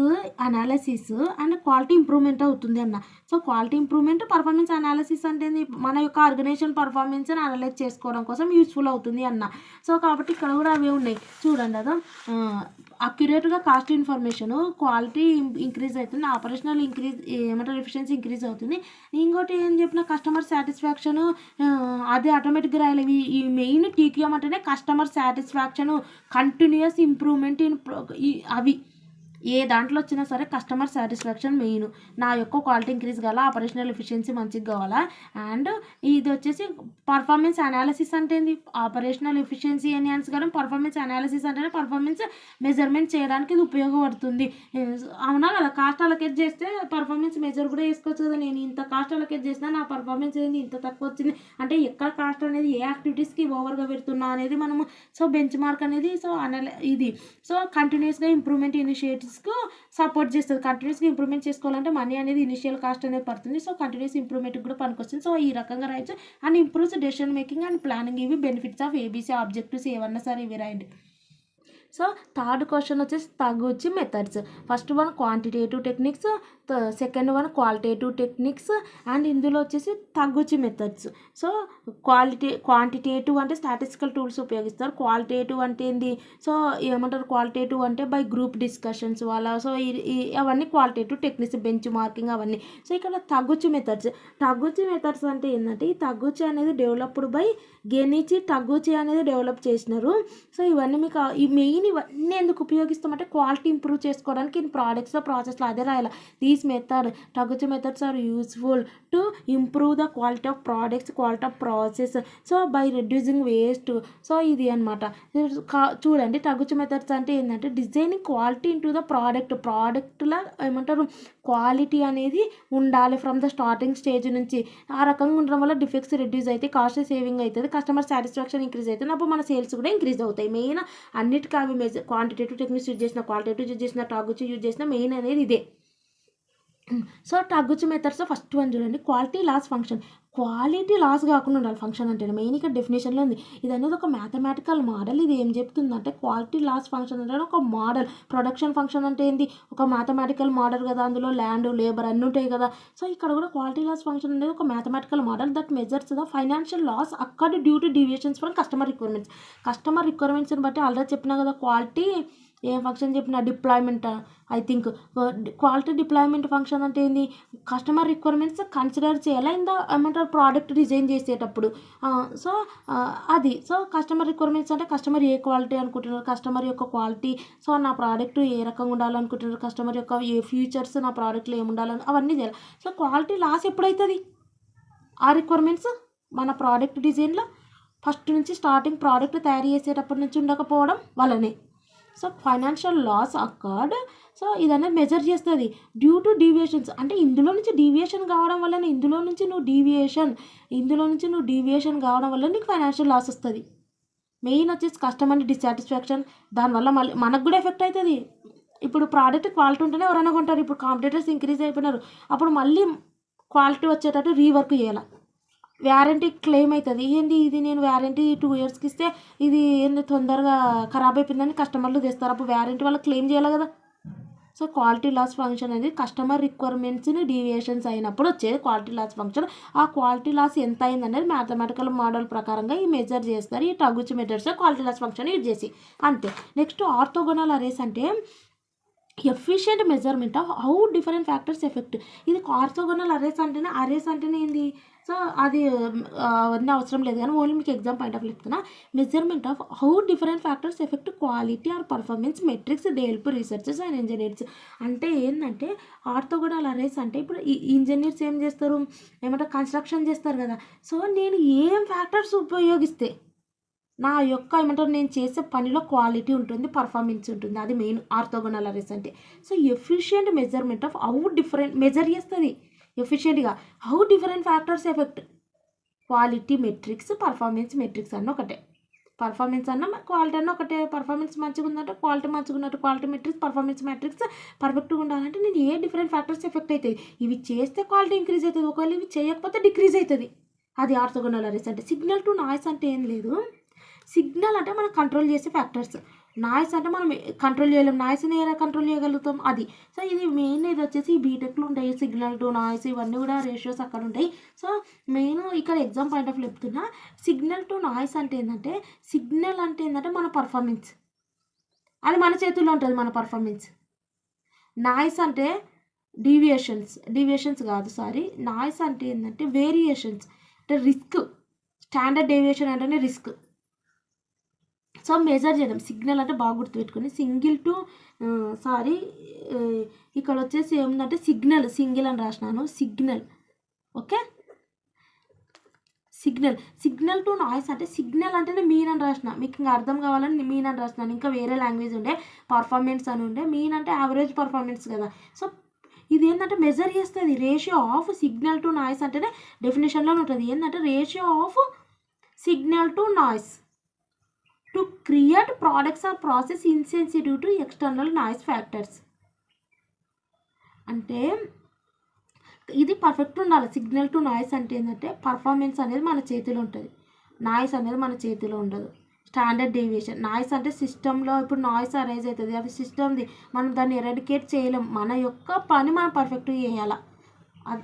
analysis and quality improvement అవుతుంది అన్న. So quality improvement, performance analysis అంటే మన యొక్క ఆర్గనైజేషన్ పర్ఫార్మెన్స్ని అనలైజ్ చేసుకోవడం కోసం యూస్ఫుల్ అవుతుంది అన్న. సో కాబట్టి ఇక్కడ కూడా అవే ఉన్నాయి చూడండి. అదా అక్యురేట్గా కాస్ట్ ఇన్ఫర్మేషన్, క్వాలిటీ ఇంక్రీజ్ అవుతుంది, ఆపరేషనల్ ఎఫిషియన్సీ ఇంక్రీజ్ అవుతుంది. ఇంకోటి ఏం చెప్పిన, కస్టమర్ సాటిస్ఫాక్షన్ అది ఆటోమేటిక్గా రాయాలి. ఈ మెయిన్ టీక్యూఎం అంటేనే కస్టమర్ సాటిస్ఫాక్షన్, కంటిన్యూస్ ఇంప్రూవ్మెంట్ అవి ఏ దాంట్లో వచ్చినా సరే కస్టమర్ సాటిస్ఫాక్షన్ మెయిన్. నా యొక్క క్వాలిటీ ఇంక్రీజ్ కావాలా, ఆపరేషనల్ ఎఫిషియన్సీ మంచిగా కావాలా. అండ్ ఇది వచ్చేసి పర్ఫార్మెన్స్ అనాలిసిస్ అంటే ఏంది, ఆపరేషనల్ ఎఫిషియన్సీ ఎన్హాన్స్ కావడం. పర్ఫార్మెన్స్ అనాలిసిస్ అంటేనే పర్ఫార్మెన్స్ మెజర్మెంట్ చేయడానికి ఇది ఉపయోగపడుతుంది. అవునా కదా, కాస్ట్ అలొకేట్ చేస్తే పర్ఫార్మెన్స్ మెజర్ కూడా వేసుకోవచ్చు కదా. నేను ఇంత కాస్ట్ అలొకేట్ చేసినా నా పర్ఫార్మెన్స్ ఏంది ఇంత తక్కువ వచ్చింది అంటే, ఎక్కడ కాస్ట్ అనేది ఏ యాక్టివిటీస్కి ఓవర్గా పెడుతున్నా అనేది మనము, సో బెంచ్ మార్క్ అనేది, సో ఇది సో కంటిన్యూస్గా ఇంప్రూవ్మెంట్ ఇనిషియేటివ్స్కు సపోర్ట్ చేస్తుంది. కంటిన్యూస్గా ఇంప్రూవ్మెంట్ చేసుకోవాలంటే మనీ అనేది ఇనిషియల్ కాస్ట్ అనేది పడుతుంది. సో కంటిన్యూస్ ఇంప్రూవ్మెంట్ కూడా పనికొస్తుంది. సో ఈ రకంగా రాయొచ్చు. And improves decision making and planning, ఇవి బెనిఫిట్స్ ఆఫ్ ఏబీసీ ఆబ్జెక్టివ్స్ ఏమన్నా సరే ఇవి రాయండి. సో థర్డ్ క్వశ్చన్ వచ్చేసి Taguchi methods. First one quantitative techniques, second one qualitative techniques, and ఇందులో వచ్చేసి తగ్గుచి మెథడ్స్. సో క్వాంటిటేటివ్ అంటే స్టాటిస్టికల్ టూల్స్ ఉపయోగిస్తారు. క్వాలిటేటివ్ అంటే ఏంది, సో ఏమంటారు, క్వాలిటేటివ్ అంటే బై గ్రూప్ డిస్కషన్స్ వల్ల. సో అవన్నీ క్వాలిటేటివ్ టెక్నిక్స్, బెంచ్ మార్కింగ్ అవన్నీ. సో ఇక్కడ తగ్గుచి మెథడ్స్ అంటే ఏంటంటే, ఈ తగ్గుచి అనేది డెవలప్డ్ బై గెనిచి టగుచి అనేది డెవలప్ చేసినారు. సో ఇవన్నీ మీకు ఈ మెయిన్ ఇవన్నీ ఎందుకు ఉపయోగిస్తామంటే, క్వాలిటీ ఇంప్రూవ్ చేసుకోవడానికి ఇన్ ప్రోడక్ట్స్లో ప్రాసెస్లో అదే రాయాలి. These method Taguchi methods are useful to improve the quality of products, quality of process, so by reducing waste. So ఇది అనమాట. చూడండి, టగుచి మెథడ్స్ అంటే ఏంటంటే, డిజైనింగ్ క్వాలిటీ ఇంటూ ద ప్రోడక్ట్లో ఏమంటారు, క్వాలిటీ అనేది ఉండాలి ఫ్రమ్ ద స్టార్టింగ్ స్టేజ్ నుంచి. ఆ రకంగా ఉండడం వల్ల డిఫెక్ట్స్ రెడ్యూస్ అయితే, కాస్ట్ సేవింగ్ అవుతుంది, కస్టమర్ సాటిస్ఫాక్షన్ ఇంక్రీజ్ అవుతుంది, అప్పుడు మన సేల్స్ కూడా ఇంక్రీజ్ అవుతాయి. మెయిన్ అన్నిటికీ అవి క్వాంటిటేటివ్ టెక్నిక్స్ యూజ్ చేసిన, క్వాలిటేటివ్ యూజ్ చేసిన, టాగుచి యూజ్ చేసిన, మెయిన్ అనేది ఇదే. So Taguchi methods first one చూడండి, quality loss function. Quality loss కాకుండా ఉండాలి ఫంక్షన్ అంటే, మెయిన్ ఇక్కడ డెఫినేషన్లో ఉంది. ఇది అనేది ఒక మ్యాథమెటికల్ మోడల్. ఇది ఏం చెప్తుందంటే, క్వాలిటీ లాస్ ఫంక్షన్ అంటే ఒక మోడల్. ప్రొడక్షన్ ఫంక్షన్ అంటే ఏంది, ఒక మ్యాథమెటికల్ మోడల్ కదా, అందులో ల్యాండ్, లేబర్ అన్నీ ఉంటాయి కదా. సో ఇక్కడ కూడా క్వాలిటీ లాస్ ఫంక్షన్ అనేది ఒక mathematical model that measures the financial loss accrued due to deviations from customer రిక్వైర్మెంట్స్ని బట్టి. ఆల్రెడీ చెప్పినా కదా, క్వాలిటీ ఏం ఫంక్షన్ చెప్పిన, deployment I think. Quality deployment function అంటే ఏంది, కస్టమర్ రిక్వైర్మెంట్స్ కన్సిడర్ చేయాలా ఇంత ఏమంటారు ప్రోడక్ట్ డిజైన్ చేసేటప్పుడు. సో అది. సో కస్టమర్ రిక్వైర్మెంట్స్ అంటే కస్టమర్ ఏ క్వాలిటీ అనుకుంటున్నారు, కస్టమర్ యొక్క క్వాలిటీ, సో నా ప్రోడక్ట్ ఏ రకంగా ఉండాలనుకుంటున్నారు, కస్టమర్ యొక్క ఏ ఫ్యూచర్స్ నా ప్రోడక్ట్లో ఏముండాలని అవన్నీ చేయాలి. సో క్వాలిటీ లాస్ ఎప్పుడవుతుంది, ఆ రిక్వైర్మెంట్స్ మన ప్రోడక్ట్ డిజైన్లో ఫస్ట్ నుంచి స్టార్టింగ్ ప్రోడక్ట్ తయారు చేసేటప్పటి నుంచి ఉండకపోవడం వల్లనే. So financial loss accrued, so ఇదనేది మెజర్ చేస్తుంది డ్యూ టు డీవియేషన్స్. అంటే ఇందులో నుంచి డీవియేషన్ కావడం వల్లనే, ఇందులో నుంచి నువ్వు డీవియేషన్ కావడం వల్ల నీకు ఫైనాన్షియల్ లాస్ వస్తుంది. మెయిన్ వచ్చేసి కస్టమర్ డిస్సాటిస్ఫాక్షన్, దానివల్ల మళ్ళీ మనకు కూడా ఎఫెక్ట్ అవుతుంది. ఇప్పుడు ప్రోడక్ట్ క్వాలిటీ ఉంటేనే ఎవరైనా కొంటారు. ఇప్పుడు కాంపిటేటర్స్ ఇంక్రీజ్ అయిపోయినారు, అప్పుడు మళ్ళీ క్వాలిటీ వచ్చేటట్టు రీవర్క్ చేయాలి. వ్యారంటీ క్లెయిమ్ అవుతుంది. ఏంటి ఇది, నేను వ్యారంటీ 2 yearsకి ఇస్తే ఇది ఏంది తొందరగా ఖరాబ్ అయిపోయిందని కస్టమర్లు తెస్తారు, అప్పుడు వ్యారంటీ వాళ్ళకి క్లెయిమ్ చేయాలి కదా. సో క్వాలిటీ లాస్ ఫంక్షన్ అనేది కస్టమర్ రిక్వైర్మెంట్స్ని డీవియేషన్స్ అయినప్పుడు వచ్చేది క్వాలిటీ లాస్ ఫంక్షన్. ఆ క్వాలిటీ లాస్ ఎంత అయింది అనేది మ్యాథమెటికల్ మోడల్ ప్రకారంగా ఈ మెజర్ చేస్తారు. ఈ Taguchi methods quality loss function use చేసి అంతే. నెక్స్ట్ ఆర్థోగోనల్ అరేస్ అంటే efficient measurement of how different factors affect. ఇది ఆర్థోగోనల్ అరేస్ అంటేనే ఏంది, సో అది అవన్నీ అవసరం లేదు కానీ ఓన్లీ మీకు ఎగ్జామ్ పాయింట్ ఆఫ్ చెప్తున్నా. Measurement of how different factors affect quality or performance metrics they help researchers and engineers. అంటే ఏంటంటే ఆర్థోగోనల్ అరేస్ అంటే ఇప్పుడు ఈ ఇంజనీర్స్ ఏం చేస్తారు, ఏమంటే కన్స్ట్రక్షన్ చేస్తారు కదా. సో నేను ఏం ఫ్యాక్టర్స్ ఉపయోగిస్తే నా యొక్క ఏమంటారు నేను చేసే పనిలో క్వాలిటీ ఉంటుంది, పర్ఫార్మెన్స్ ఉంటుంది, అది మెయిన్ ఆర్థోగోనల్ అరేస్ అంటే. So efficient measurement of how different measure చేస్తుంది ఎఫిషియెంట్గా how different factors affect quality metrics performance metrics అన్న ఒకటే. పర్ఫార్మెన్స్ అన్న క్వాలిటీ అన్న ఒకటే. పర్ఫార్మెన్స్ మంచిగా ఉందంటే క్వాలిటీ మంచిగా ఉన్నట్టు క్వాలిటీ మెట్రిక్స్ పర్ఫార్మెన్స్ మెట్రిక్స్ పర్ఫెక్ట్గా ఉండాలంటే నేను ఏ డిఫరెంట్ ఫ్యాక్టర్స్ ఎఫెక్ట్ అవుతుంది. ఇవి చేస్తే క్వాలిటీ ఇంక్రీజ్ అవుతుంది, ఒకవేళ ఇవి చేయకపోతే డిక్రీజ్ అవుతుంది. అది ఆర్థోగోనల్ అరేస్ అంటే. సిగ్నల్ టు నాయిస్ అంటే ఏం లేదు. సిగ్నల్ అంటే మనం కంట్రోల్ చేసే ఫ్యాక్టర్స్, నాయిస్ అంటే మనం కంట్రోల్ చేయలేం, నాయిస్ని ఎలా కంట్రోల్ చేయగలుగుతాం అది. సో ఇది మెయిన్ ఇది వచ్చేసి బీటెక్లో ఉంటాయి సిగ్నల్ టు నాయిస్, ఇవన్నీ కూడా రేషియోస్ అక్కడ ఉంటాయి. సో మెయిన్ ఇక్కడ ఎగ్జామ్ పాయింట్ ఆఫ్ చెప్తున్నా. సిగ్నల్ టు నాయిస్ అంటే ఏంటంటే, సిగ్నల్ అంటే ఏంటంటే మన పర్ఫార్మెన్స్, అది మన చేతుల్లో ఉంటుంది మన పర్ఫార్మెన్స్. నాయిస్ అంటే డీవియేషన్స్ కాదు సారీ. నాయిస్ అంటే ఏంటంటే వేరియేషన్స్, అంటే రిస్క్. స్టాండర్డ్ డేవియేషన్ అంటేనే రిస్క్. సో మెజర్ చేయడం. సిగ్నల్ అంటే బాగా గుర్తుపెట్టుకుని ఇక్కడ వచ్చేసి ఏముందంటే సింగిల్ అని రాసినాను. Signal okay. Signal to noise అంటే సిగ్నల్ అంటేనే మీన్ అని రాసిన, మీకు ఇంకా అర్థం కావాలని మీన్ అని రాసినాను. ఇంకా వేరే లాంగ్వేజ్ ఉండే పర్ఫార్మెన్స్ అని ఉండే, మీన్ అంటే యావరేజ్ పర్ఫార్మెన్స్ కదా. సో ఇది ఏంటంటే మెజర్ చేస్తుంది. Ratio of signal to noise అంటేనే డెఫినేషన్లో ఉంటుంది. ఏంటంటే ratio of signal to noise to create products or process insensitive to external noise factors. అంటే ఇది పర్ఫెక్ట్ ఉండాలి. సిగ్నల్ టు నాయిస్ అంటే ఏంటంటే పర్ఫార్మెన్స్ అనేది మన చేతిలో ఉంటుంది, నాయిస్ అనేది మన చేతిలో ఉండదు. Standard deviation. నాయిస్ అంటే సిస్టంలో ఇప్పుడు నాయిస్ అరైజ్ అవుతుంది, అది సిస్టమ్ది, మనం దాన్ని ఎరాడికేట్ చేయలేం. మన యొక్క పని మనం పర్ఫెక్ట్గా చేయాలి.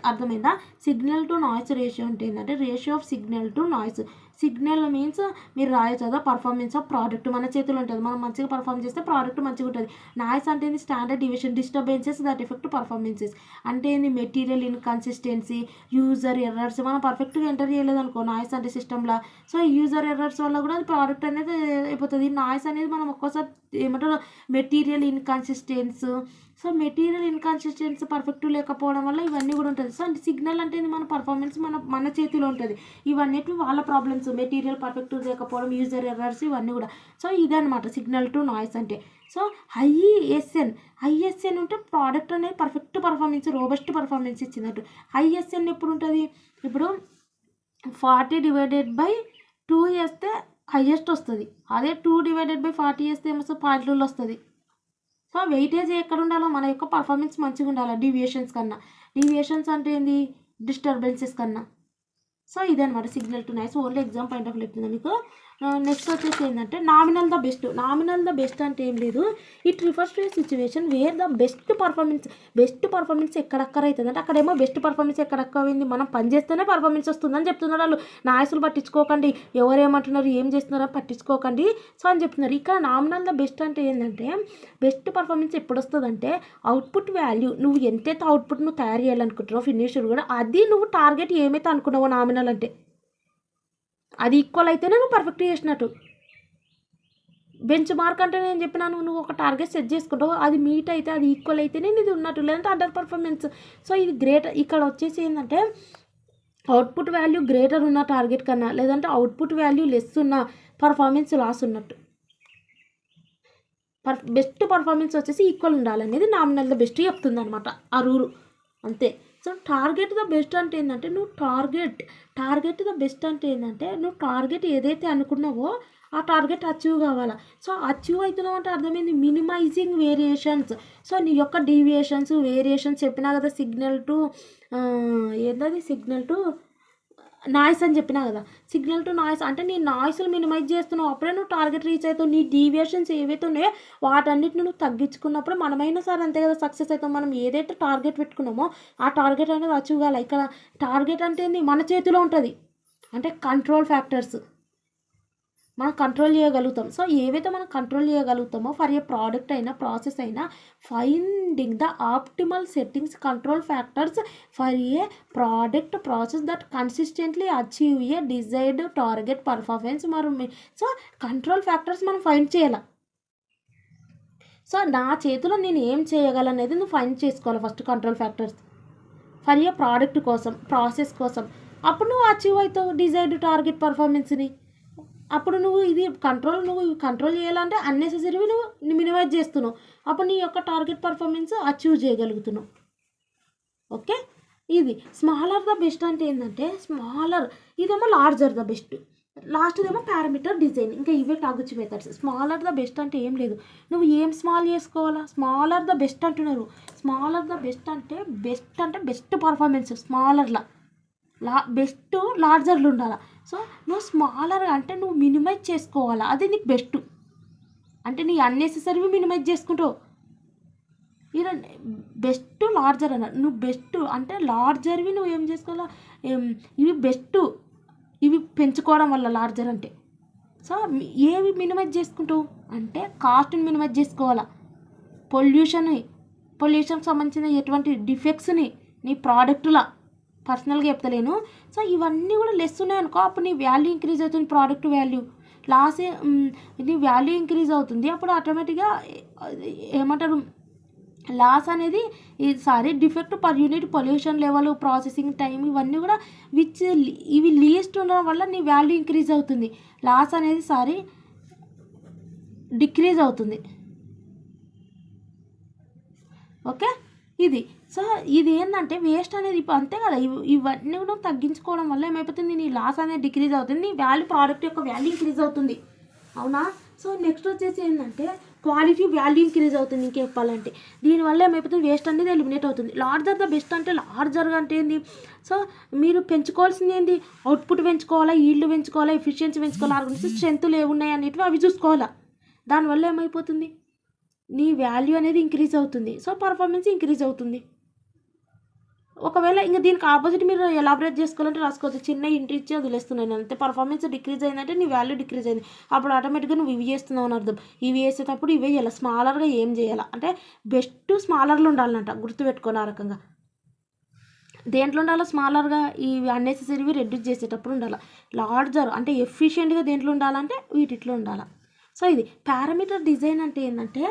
అర్థమైందా? సిగ్నల్ టు నాయిస్ రేషియో అంటే ఏంటంటే ratio of signal to noise. Signal means మీరు రాయొచ్చు కదా పర్ఫార్మెన్స్ ఆఫ్ ప్రోడక్ట్, మన చేతిలో ఉంటుంది. మనం మంచిగా పర్ఫామ్ చేస్తే ప్రోడక్ట్ మంచిగా ఉంటుంది. నాయిస్ అంటే ఏంది, standard deviation, disturbances that effect performances. అంటే ఏంది, మెటీరియల్ ఇన్కన్సిస్టెన్సీ, యూజర్ ఎర్రర్స్. మనం పర్ఫెక్ట్గా ఎంటర్ చేయలేదు అనుకో నాయిస్ అంటే సిస్టంలో, సో యూజర్ ఎర్రర్స్ వల్ల కూడా అది ప్రోడక్ట్ అనేది అయిపోతుంది. నాయిస్ అనేది మనం ఒక్కోసారి ఏమంటారు material inconsistence. So material inconsistency perfect లేకపోవడం వల్ల ఇవన్నీ కూడా ఉంటుంది. సో సిగ్నల్ అంటే మన పర్ఫార్మెన్స్ మన చేతిలో ఉంటుంది. ఇవన్నీ వాళ్ళ ప్రాబ్లమ్స్, మెటీరియల్ పర్ఫెక్ట్ లేకపోవడం, యూజర్ ఎర్రర్స్, ఇవన్నీ కూడా. సో ఇదనమాట సిగ్నల్ టు నాయిస్ అంటే. సో ఐఎస్ఎన్ ఉంటే ప్రోడక్ట్ అనేది పర్ఫెక్ట్ పర్ఫార్మెన్స్, రోబస్ట్ పర్ఫార్మెన్స్ ఇచ్చినట్టు. ఐఎస్ఎన్ ఎప్పుడు ఉంటుంది, ఇప్పుడు 40/2 వేస్తే హైయెస్ట్ వస్తుంది. అదే 2/40 వేస్తే ఏమొస్తుంది, పాయింట్లలో వస్తుంది. సో వెయిటేజ్ ఎక్కడ ఉండాలో, మన యొక్క పర్ఫార్మెన్స్ మంచిగా ఉండాలి డీవియేషన్స్ కన్నా. డీవియేషన్స్ అంటే ఏంది, డిస్టర్బెన్సెస్ కన్నా. సో ఇదనమాట signal to noise. Only exam point of చెప్తుంది మీకు. నెక్స్ట్ వచ్చేసి ఏంటంటే నామినల్ ద బెస్ట్ అంటే ఏం లేదు. It refers to A situation where the best performance ఎక్కడెక్కడ అవుతుంది అంటే, అక్కడేమో బెస్ట్ పర్ఫార్మెన్స్ ఎక్కడెక్కడైంది, మనం పని చేస్తేనే పర్ఫార్మెన్స్ వస్తుందని చెప్తున్నారు వాళ్ళు. నాయిస్లు పట్టించుకోకండి, ఎవరేమంటున్నారు ఏం చేస్తున్నారో పట్టించుకోకండి సో అని చెప్తున్నారు. ఇక్కడ నామినల్ ద బెస్ట్ అంటే ఏంటంటే, బెస్ట్ పర్ఫార్మెన్స్ ఎప్పుడు వస్తుందంటే అవుట్పుట్ వాల్యూ, నువ్వు ఎంతైతే అవుట్పుట్ నువ్వు తయారు చేయాలనుకుంటున్నావు ఫినిష్డ్ కూడా, అది నువ్వు టార్గెట్ ఏమైతే అనుకున్నావో నామినల్ అంటే అది ఈక్వల్ అయితేనే నువ్వు పర్ఫెక్ట్ చేసినట్టు. బెంచ్ మార్క్ అంటే నేను చెప్పినాను, నువ్వు ఒక టార్గెట్ సెట్ చేసుకుంటావు, అది మీట్ అయితే, అది ఈక్వల్ అయితేనే ఇది ఉన్నట్టు, లేదంటే అండర్ పర్ఫార్మెన్స్. సో ఇది గ్రేటర్. ఇక్కడ వచ్చేసి ఏంటంటే అవుట్పుట్ వాల్యూ గ్రేటర్ ఉన్న టార్గెట్ కన్నా, లేదంటే అవుట్పుట్ వాల్యూ లెస్ ఉన్న పర్ఫార్మెన్స్ లాస్ ఉన్నట్టు. బెస్ట్ పర్ఫార్మెన్స్ వచ్చేసి ఈక్వల్ ఉండాలనేది నామినల్ ద బెస్ట్ చెప్తుంది అనమాట ఆ రూలు, అంతే. సో టార్గెట్ ద బెస్ట్ అంటే ఏంటంటే, నువ్వు టార్గెట్ ద బెస్ట్ అంటే ఏంటంటే, నువ్వు టార్గెట్ ఏదైతే అనుకున్నావో ఆ టార్గెట్ అచీవ్ కావాలా. సో అచీవ్ అవుతున్నావు అంటే అర్థమైంది మినిమైజింగ్ వేరియేషన్స్. సో నీ యొక్క డీవియేషన్స్ వేరియేషన్స్ చెప్పినా కదా, సిగ్నల్ టు నాయిస్ అని చెప్పినా కదా, సిగ్నల్ టు నాయిస్ అంటే నీ నాయిస్లు మినిమైజ్ చేస్తున్నావు, అప్పుడే నువ్వు టార్గెట్ రీచ్ అవుతావు. నీ డీవియేషన్స్ ఏవైతే ఉన్నాయో వాటన్నిటిని నువ్వు తగ్గించుకున్నప్పుడు మనమైనా సరే అంతే కదా సక్సెస్ అవుతాం. మనం ఏదైతే టార్గెట్ పెట్టుకున్నామో ఆ టార్గెట్ అనేది అచీవ్ కావాలి. ఇక్కడ టార్గెట్ అంటే ఏంది, మన చేతిలో ఉంటుంది, అంటే కంట్రోల్ ఫ్యాక్టర్స్ మనం కంట్రోల్ చేయగలుగుతాం. సో ఏవైతే మనం కంట్రోల్ చేయగలుగుతామో ఫర్ ఏ ప్రోడక్ట్ అయినా ప్రాసెస్ అయినా finding the optimal settings control factors for a product process that consistently achieve a desired target performance. So control factors మనం ఫైండ్ చేయాలి. సో నా చేతిలో నేను ఏం చేయగలనేది నువ్వు ఫైండ్ చేసుకోవాలి first, control factors for a product కోసం ప్రాసెస్ కోసం. అప్పుడు నువ్వు అచీవ్ అవుతావు డిజైర్డ్ టార్గెట్ పర్ఫార్మెన్స్ని. అప్పుడు నువ్వు కంట్రోల్ చేయాలంటే అన్నెసెసరీవి నువ్వు మినిమైజ్ చేస్తున్నావు, అప్పుడు నీ యొక్క టార్గెట్ పర్ఫార్మెన్స్ అచీవ్ చేయగలుగుతున్నావు. ఓకే, ఇది స్మాలర్ ద బెస్ట్ అంటే ఏంటంటే స్మాలర్, ఇదేమో లార్జర్ ద బెస్ట్, లాస్ట్దేమో పారామీటర్ డిజైన్. ఇంకా ఇవే Taguchi methods. Smaller the best అంటే ఏం లేదు, నువ్వు ఏం స్మాల్ చేసుకోవాలా, స్మాలర్ ద బెస్ట్ అంటున్నారు. స్మాలర్ ద బెస్ట్ అంటే బెస్ట్ పర్ఫార్మెన్స్ స్మాలర్లా, బెస్ట్ లార్జర్లు ఉండాలి. సో నువ్వు స్మాలర్ అంటే నువ్వు మినిమైజ్ చేసుకోవాలా, అది నీకు బెస్ట్. అంటే నీ అన్నెసెసరీవి మినిమైజ్ చేసుకుంటావు. ఇలా బెస్ట్ లార్జర్ అన్నారు, నువ్వు బెస్ట్ అంటే లార్జర్వి నువ్వు ఏం చేసుకోవాలా, ఇవి బెస్ట్, ఇవి పెంచుకోవడం వల్ల లార్జర్ అంటే. సో ఏవి మినిమైజ్ చేసుకుంటావు అంటే కాస్ట్ని మినిమైజ్ చేసుకోవాలా, పొల్యూషన్కి సంబంధించిన ఎటువంటి డిఫెక్ట్స్ని నీ ప్రోడక్టులా పర్సనల్గా చెప్తలేను. సో ఇవన్నీ కూడా లెస్ ఉన్నాయనుకో, అప్పుడు నీ వాల్యూ ఇంక్రీజ్ అవుతుంది, ప్రోడక్ట్ వాల్యూ. నీ వాల్యూ ఇంక్రీజ్ అవుతుంది, అప్పుడు ఆటోమేటిక్గా ఏమంటారు లాస్ అనేది defect per unit, pollution level, processing time, ఇవన్నీ కూడా ఇవి లీస్ట్ ఉండడం వల్ల నీ వాల్యూ ఇంక్రీజ్ అవుతుంది, లాస్ అనేది డిక్రీజ్ అవుతుంది. ఓకే, ఇది. సో ఇది ఏంటంటే వేస్ట్ అనేది అంతే కదా, ఇవన్నీ కూడా తగ్గించుకోవడం వల్ల ఏమైపోతుంది, నీ లాస్ అనేది డిక్రీజ్ అవుతుంది, నీ ప్రోడక్ట్ యొక్క వాల్యూ ఇంక్రీజ్ అవుతుంది. అవునా? సో నెక్స్ట్ వచ్చేసి ఏంటంటే క్వాలిటీ వాల్యూ ఇంక్రీజ్ అవుతుంది. ఇంకే చెప్పాలంటే దీనివల్ల ఏమైపోతుంది, వేస్ట్ అనేది ఎలిమినేట్ అవుతుంది. లార్జర్ ద బెస్ట్ అంటే లార్జర్గా అంటే ఏంది, సో మీరు పెంచుకోవాల్సింది ఏంది, అవుట్పుట్ పెంచుకోవాలా, ఈల్డ్ పెంచుకోవాలా, ఎఫిషియన్సీ పెంచుకోవాలా, ఆర్గనైజేషన్ స్ట్రెంత్లు ఏమున్నాయి అనేటివి అవి చూసుకోవాలా. దానివల్ల ఏమైపోతుంది, నీ వాల్యూ అనేది ఇంక్రీజ్ అవుతుంది, సో పర్ఫార్మెన్స్ ఇంక్రీజ్ అవుతుంది. ఒకవేళ ఇంకా దీనికి ఆపోజిట్ మీరు ఎలాబరేట్ చేసుకోవాలంటే రాసుకోవచ్చు, చిన్న ఇంటి ఇచ్చి వదిలేస్తున్నాను అంతే, పర్ఫార్మెన్స్ డిక్రీజ్ అయిందంటే నీ వాల్యూ డిక్రీజ్ అయింది, అప్పుడు ఆటోమేటిక్గా నువ్వు ఇవి చేస్తున్నావు అని అర్థం. ఇవి వేసేటప్పుడు ఇవే చేయాలి, స్మాలర్గా ఏం చేయాలి అంటే బెస్ట్ స్మాలర్లు ఉండాలంట, గుర్తుపెట్టుకోవాలి. ఆ రకంగా దేంట్లో ఉండాలో స్మాలర్గా, ఈ అన్నెసెసరీవి రెడ్యూస్ చేసేటప్పుడు ఉండాలి. లార్జర్ అంటే ఎఫిషియెంట్గా దేంట్లో ఉండాలంటే వీటిలో ఉండాలి. సో ఇది పారామీటర్ డిజైన్ అంటే ఏంటంటే,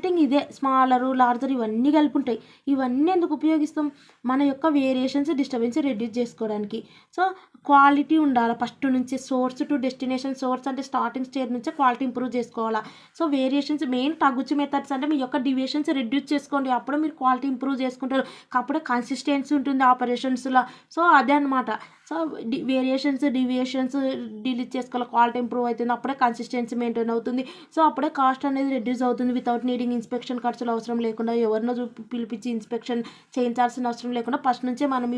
ఇంక ఇదే స్మాలరు లార్జర్ ఇవన్నీ కలిపి ఉంటాయి. ఇవన్నీ ఎందుకు ఉపయోగిస్తాం, మన యొక్క వేరియేషన్స్ డిస్టర్బెన్స్ రెడ్యూస్ చేసుకోవడానికి. సో క్వాలిటీ ఉండాలి ఫస్ట్ నుంచి, సోర్స్ టు డెస్టినేషన్. సోర్స్ అంటే స్టార్టింగ్ స్టేజ్ నుంచే క్వాలిటీ ఇంప్రూవ్ చేసుకోవాలా. సో వేరియేషన్స్ మెయిన్ టగుచ్చి మెథడ్స్ అంటే మీ యొక్క డివియేషన్స్ రెడ్యూస్ చేసుకోండి, అప్పుడే మీరు క్వాలిటీ ఇంప్రూవ్ చేసుకుంటారు, అప్పుడే కన్సిస్టెన్సీ ఉంటుంది ఆపరేషన్స్లో. సో అదే అనమాట. సో వేరియేషన్స్ డివియేషన్స్ డిలీట్ చేసుకోవాలి, క్వాలిటీ ఇంప్రూవ్ అవుతుంది, అప్పుడే కన్సిస్టెన్సీ మెయింటైన్ అవుతుంది. సో అప్పుడే కాస్ట్ అనేది రెడ్యూస్ అవుతుంది, వితౌట్ నీడింగ్ ఇన్స్పెక్షన్ ఖర్చులు అవసరం లేకుండా, ఎవరినో పిలిపించి ఇన్స్పెక్షన్ చేయించాల్సిన అవసరం లేకుండా ఫస్ట్ నుంచే మనం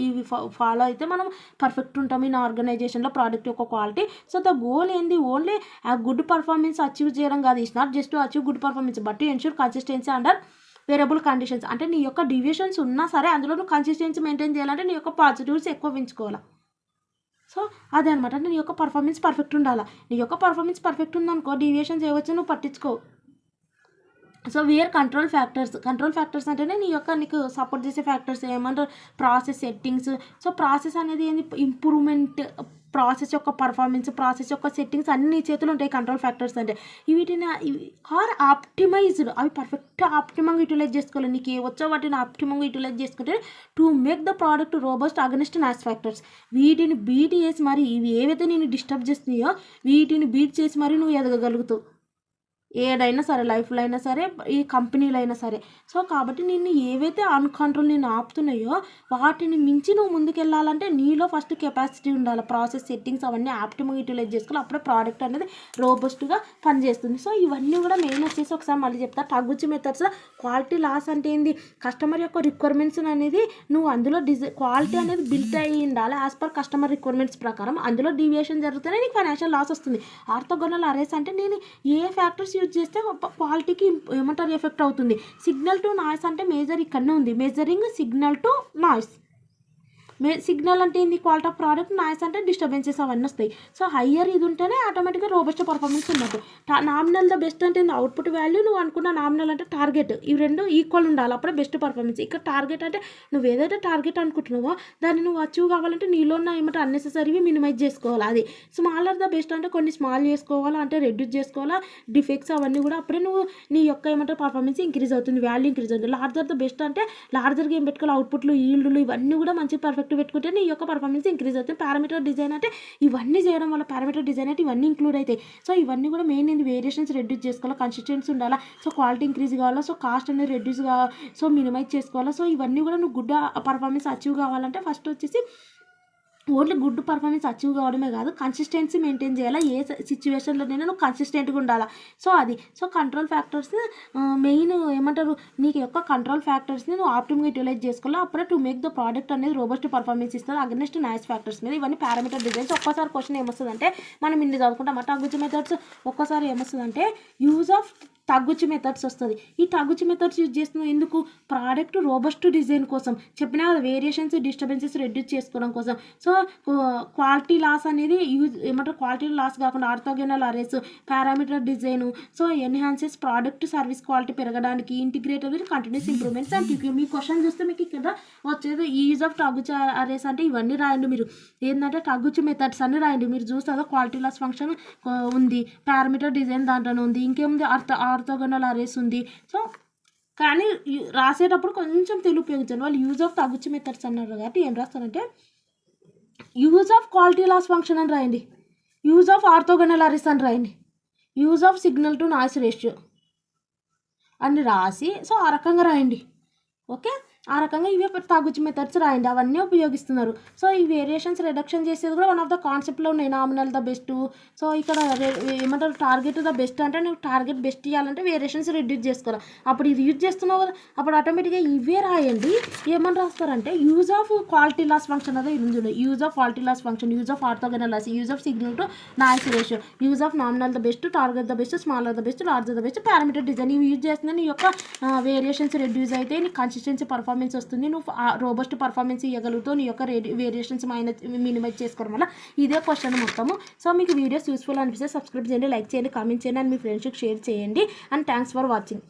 ఇవి ఫాలో అయితే మనం పర్ఫెక్ట్ ఉంటాం ఇన్ ఆర్గనైజేషన్లో ప్రోడక్ట్ యొక్క క్వాలిటీ. సో ద గోల్ ఏంది, ఓన్లీ ఆ గుడ్ పర్ఫార్మెన్స్ అచీవ్ చేయడం కాదు, it's not just to achieve good performance but to ensure consistency under variable conditions. అంటే నీ యొక్క డివియేషన్స్ ఉన్నా సరే అందులో నువ్వు కన్సిస్టెన్సీ మెయింటైన్ చేయాలంటే నీ యొక్క పాజిటివ్స్ ఎక్కువ పెంచుకోవాలి. సో అదే అనమాట, అంటే నీ యొక్క పర్ఫార్మెన్స్ పర్ఫెక్ట్ ఉండాలి. నీ యొక్క పర్ఫార్మెన్స్ పర్ఫెక్ట్ ఉందనుకో, డీవియేషన్ చేయవచ్చు, నువ్వు పట్టించుకో. సో వేర్ కంట్రోల్ ఫ్యాక్టర్స్ అంటేనే నీకు సపోర్ట్ చేసే ఫ్యాక్టర్స్ ఏమంటారు, ప్రాసెస్ సెట్టింగ్స్. సో ప్రాసెస్ అనేది ఏంది, ఇంప్రూవ్మెంట్, ప్రాసెస్ యొక్క పర్ఫార్మెన్స్, ప్రాసెస్ యొక్క సెట్టింగ్స్ అన్ని నీ చేతులు ఉంటాయి కంట్రోల్ ఫ్యాక్టర్స్ అంటే. వీటిని ఆర్ ఆప్టిమైజ్డ్, అవి పర్ఫెక్ట్ ఆప్టిమంగా యూటిలైజ్ చేసుకోవాలి. నీకు ఏ వచ్చో వాటిని ఆప్టిమంగా యూటిలైజ్ చేసుకుంటే to make the product robust against noise factors. వీటిని బీట్ చేసి మరి, ఇవి ఏవైతే నేను డిస్టర్బ్ చేస్తున్నాయో వీటిని బీట్ చేసి మరి నువ్వు ఎదగగలుగుతావు. ఏదైనా సరే, లైఫ్లో అయినా సరే, ఈ కంపెనీలో అయినా సరే. సో కాబట్టి నిన్ను ఏవైతే అన్‌కంట్రోల్ నిన్ను ఆపుతున్నాయో వాటిని మించి నువ్వు ముందుకెళ్ళాలంటే నీలో ఫస్ట్ కెపాసిటీ ఉండాలి. ప్రాసెస్ సెట్టింగ్స్ అవన్నీ ఆప్టిమల్‌గా యుటిలైజ్ చేసుకోవాలి. అప్పుడే ప్రోడక్ట్ అనేది రోబస్ట్‌గా పనిచేస్తుంది. సో ఇవన్నీ కూడా మెయిన్ వచ్చేసి ఒకసారి మళ్ళీ చెప్తా. టగుచి మెథడ్స్‌లో క్వాలిటీ లాస్ అంటే ఏంది? కస్టమర్ యొక్క రిక్వైర్మెంట్స్ అనేది నువ్వు అందులో క్వాలిటీ అనేది బిల్ట్ అయ్యి ఉండాలి యాజ్ పర్ కస్టమర్ రిక్వైర్మెంట్స్ ప్రకారం. అందులో డీవియేషన్ జరుగుతూనే నీకు ఫైనాన్షియల్ లాస్ వస్తుంది. ఆర్థోగోనల్ అరేస్ అంటే నేను ఏ ఫ్యాక్టర్స్ యూజ్ చేస్తే క్వాలిటీకి ఏమంటారు ఎఫెక్ట్ అవుతుంది. సిగ్నల్ టు నాయిస్ అంటే మేజర్ ఇక్కడనే ఉంది. Measuring signal to noise. Signal అంటే ఏంది? Quality of product. నాయిస్ అంటే డిస్టర్బెన్సెస్ అవన్నీ వస్తాయి. సో హయ్యర్ ఇది ఉంటేనే ఆటోమేటిక్గా రోబస్ట్ పర్ఫార్మెన్స్ ఉన్నట్టు. నామినల్ ద బెస్ట్ అంటే అవుట్పుట్ వాల్యూ, నువ్వు అనుకున్న నామినల్ అంటే టార్గెట్, ఇవి రెండు ఈక్వల్ ఉండాలి. అప్పుడే బెస్ట్ పర్ఫార్మెన్స్. ఇక్కడ టార్గెట్ అంటే నువ్వు ఏదైతే టార్గెట్ అనుకుంటున్నావో దాన్ని నువ్వు అచీవ్ కావాలంటే నీలో ఉన్న ఏమంటే అన్నెసెసరీవి మినిమైజ్ చేసుకోవాలి. అది స్మాలర్ ద బెస్ట్ అంటే కొన్ని స్మాల్ చేసుకోవాలా, అంటే రెడ్యూస్ చేసుకోవాలా, డిఫెక్ట్స్ అవన్నీ కూడా. అప్పుడే నువ్వు నీ యొక్క ఏమంటే పర్ఫార్మెన్స్ ఇంక్రీజ్ అవుతుంది, వాల్యూ ఇంక్రీజ్ అవుతుంది. లార్జర్ ద బెస్ట్ అంటే లార్జర్గా ఏం పెట్టుకోవాలి, అవుట్పుట్లు, ఈల్డ్లు ఇవన్నీ కూడా మంచి పర్ఫెక్ట్ పెట్టుకుంటే నీ యొక్క పర్ఫార్మెన్స్ ఇంక్రీజ్ అవుతుంది. పారామీటర్ డిజైన్ అంటే ఇవన్నీ చేయడం వల్ల పారామీటర్ డిజైన్ అంటే ఇవన్నీ ఇంక్లూడ్ అవుతాయి. సో ఇవన్నీ కూడా మెయిన్ ఏంది? వేరియేషన్స్ రెడ్యూస్ చేసుకోవాలి, కన్సిస్టెన్సీ ఉండాలా, సో క్వాలిటీ ఇంక్రీజ్ కావాలా, సో కాస్ట్ అనేది రెడ్యూస్ కావాలి, సో మినిమైజ్ చేసుకోవాలా. సో ఇవన్నీ కూడా నువ్వు గుడ్ పర్ఫార్మెన్స్ అచీవ్ కావాలంటే ఫస్ట్ వచ్చేసి ఓన్లీ గుడ్ పర్ఫార్మెన్స్ అచీవ్ కావడమే కాదు, కన్సిస్టెన్సీ మెయింటైన్ చేయాలా. ఏ సిచ్యువేషన్లోనైనా నువ్వు కన్సిస్టెంట్గా ఉండాలా. సో అది. సో కంట్రోల్ ఫ్యాక్టర్స్ మెయిన్ ఏమంటారు, నీకు యొక్క కంట్రోల్ ఫ్యాక్టర్స్ని నువ్వు ఆప్టిమ్గా యూటిలైజ్ చేసుకోవాలి. అప్పుడే టు మేక్ ద ప్రోడక్ట్ అనేది రోబస్ట్ పర్ఫార్మెన్స్ ఇస్తుంది అగెన్స్ట్ నాయిస్ ఫ్యాక్టర్స్ మీద. ఇవన్నీ పారామీటర్ డిజైన్స్. ఒక్కసారి క్వశ్చన్ ఏమొస్తుందంటే మనం ఇన్ని చదువుకుంటాం టగుచి మెథడ్స్. ఒక్కసారి ఏమొస్తుందంటే యూజ్ ఆఫ్ టగుచి మెథడ్స్ వస్తుంది. ఈ టగుచి మెథడ్స్ యూజ్ చేస్తున్నావు ఎందుకు? ప్రోడక్ట్ రోబస్ట్ డిజైన్ కోసం చెప్పినా కదా, వేరియేషన్స్ డిస్టర్బెన్సెస్ రెడ్యూస్ చేసుకోవడం కోసం. సో క్వాలిటీ లాస్ అనేది ఏమంటారు, క్వాలిటీ లాస్ కాకుండా orthogonal arrays, parameter design, so enhances product service quality పెరగడానికి, integrated with continuous improvements and TQ. మీ క్వశ్చన్ చూస్తే మీకు ఇక్కడ వచ్చేది యూజ్ ఆఫ్ టగుచి అరేస్ అంటే ఇవన్నీ రాయండి. మీరు ఏంటంటే టగుచి మెథడ్స్ అన్ని రాయండి. మీరు చూస్తే క్వాలిటీ లాస్ ఫంక్షన్ ఉంది, పారామీటర్ డిజైన్ దాంట్లోనే ఉంది, ఇంకేముంది ఆర్థోగోనల్ అరేస్ ఉంది. సో కానీ రాసేటప్పుడు కొంచెం తెలుగు ఉపయోగించండి. వాళ్ళు యూజ్ ఆఫ్ టగుచి మెథడ్స్ అన్నారు కాబట్టి ఏం రాస్తారంటే use of quality loss function అని రాయండి, యూజ్ ఆఫ్ ఆర్థోగోనల్ అరేస్ అని రాయండి, use of signal to noise ratio అని రాసి సో ఆ రకంగా రాయండి. ఓకే, ఆ రకంగా ఇవే టగుచి మెథడ్స్ రాయండి. అవన్నీ ఉపయోగిస్తున్నారు. సో ఈ వేరియేషన్స్ రిడక్షన్ చేసేది కూడా వన్ ఆఫ్ ద కాన్సెప్ట్లో ఉన్నాయి. Nominal the best. సో ఇక్కడ ఏమంటారు, టార్గెట్ ద బెస్ట్ అంటే నువ్వు టార్గెట్ బెస్ట్ ఇవ్వాలంటే వేరియేషన్స్ రిడ్యూస్ చేసుకోవాలి. అప్పుడు ఇది యూజ్ చేస్తున్నావు కదా, అప్పుడు ఆటోమేటిక్గా ఇవే రాయండి. ఏమని రాస్తారంటే use of quality loss function అదే ఇది, use of quality loss function, use of orthogonal loss, use of signal to noise ratio, use of nominal the best, target the best, smaller the best, larger the best, parameter design. ఇవి యూజ్ చేస్తున్నా నీ యొక్క వేరియేషన్స్ రెడ్యూస్ అయితే నీ కన్సిస్టెన్సీ పర్ఫార్మెన్స్ వస్తుంది, నువ్వు రోబస్ట్ పర్ఫార్మెన్స్ ఇవ్వగలుగుతావు, నీ యొక్క వేరియేషన్స్ మినిమైజ్ చేసుకోవడం వల్ల. ఇదే క్వశ్చన్ మొత్తము. సో మీకు వీడియోస్ యూస్ఫుల్ అనిపిస్తే సబ్స్క్రైబ్ చేయండి, లైక్ చేయండి, కామెంట్ చేయండి అండ్ మీ ఫ్రెండ్స్కి షేర్ చేయండి. And thanks for watching.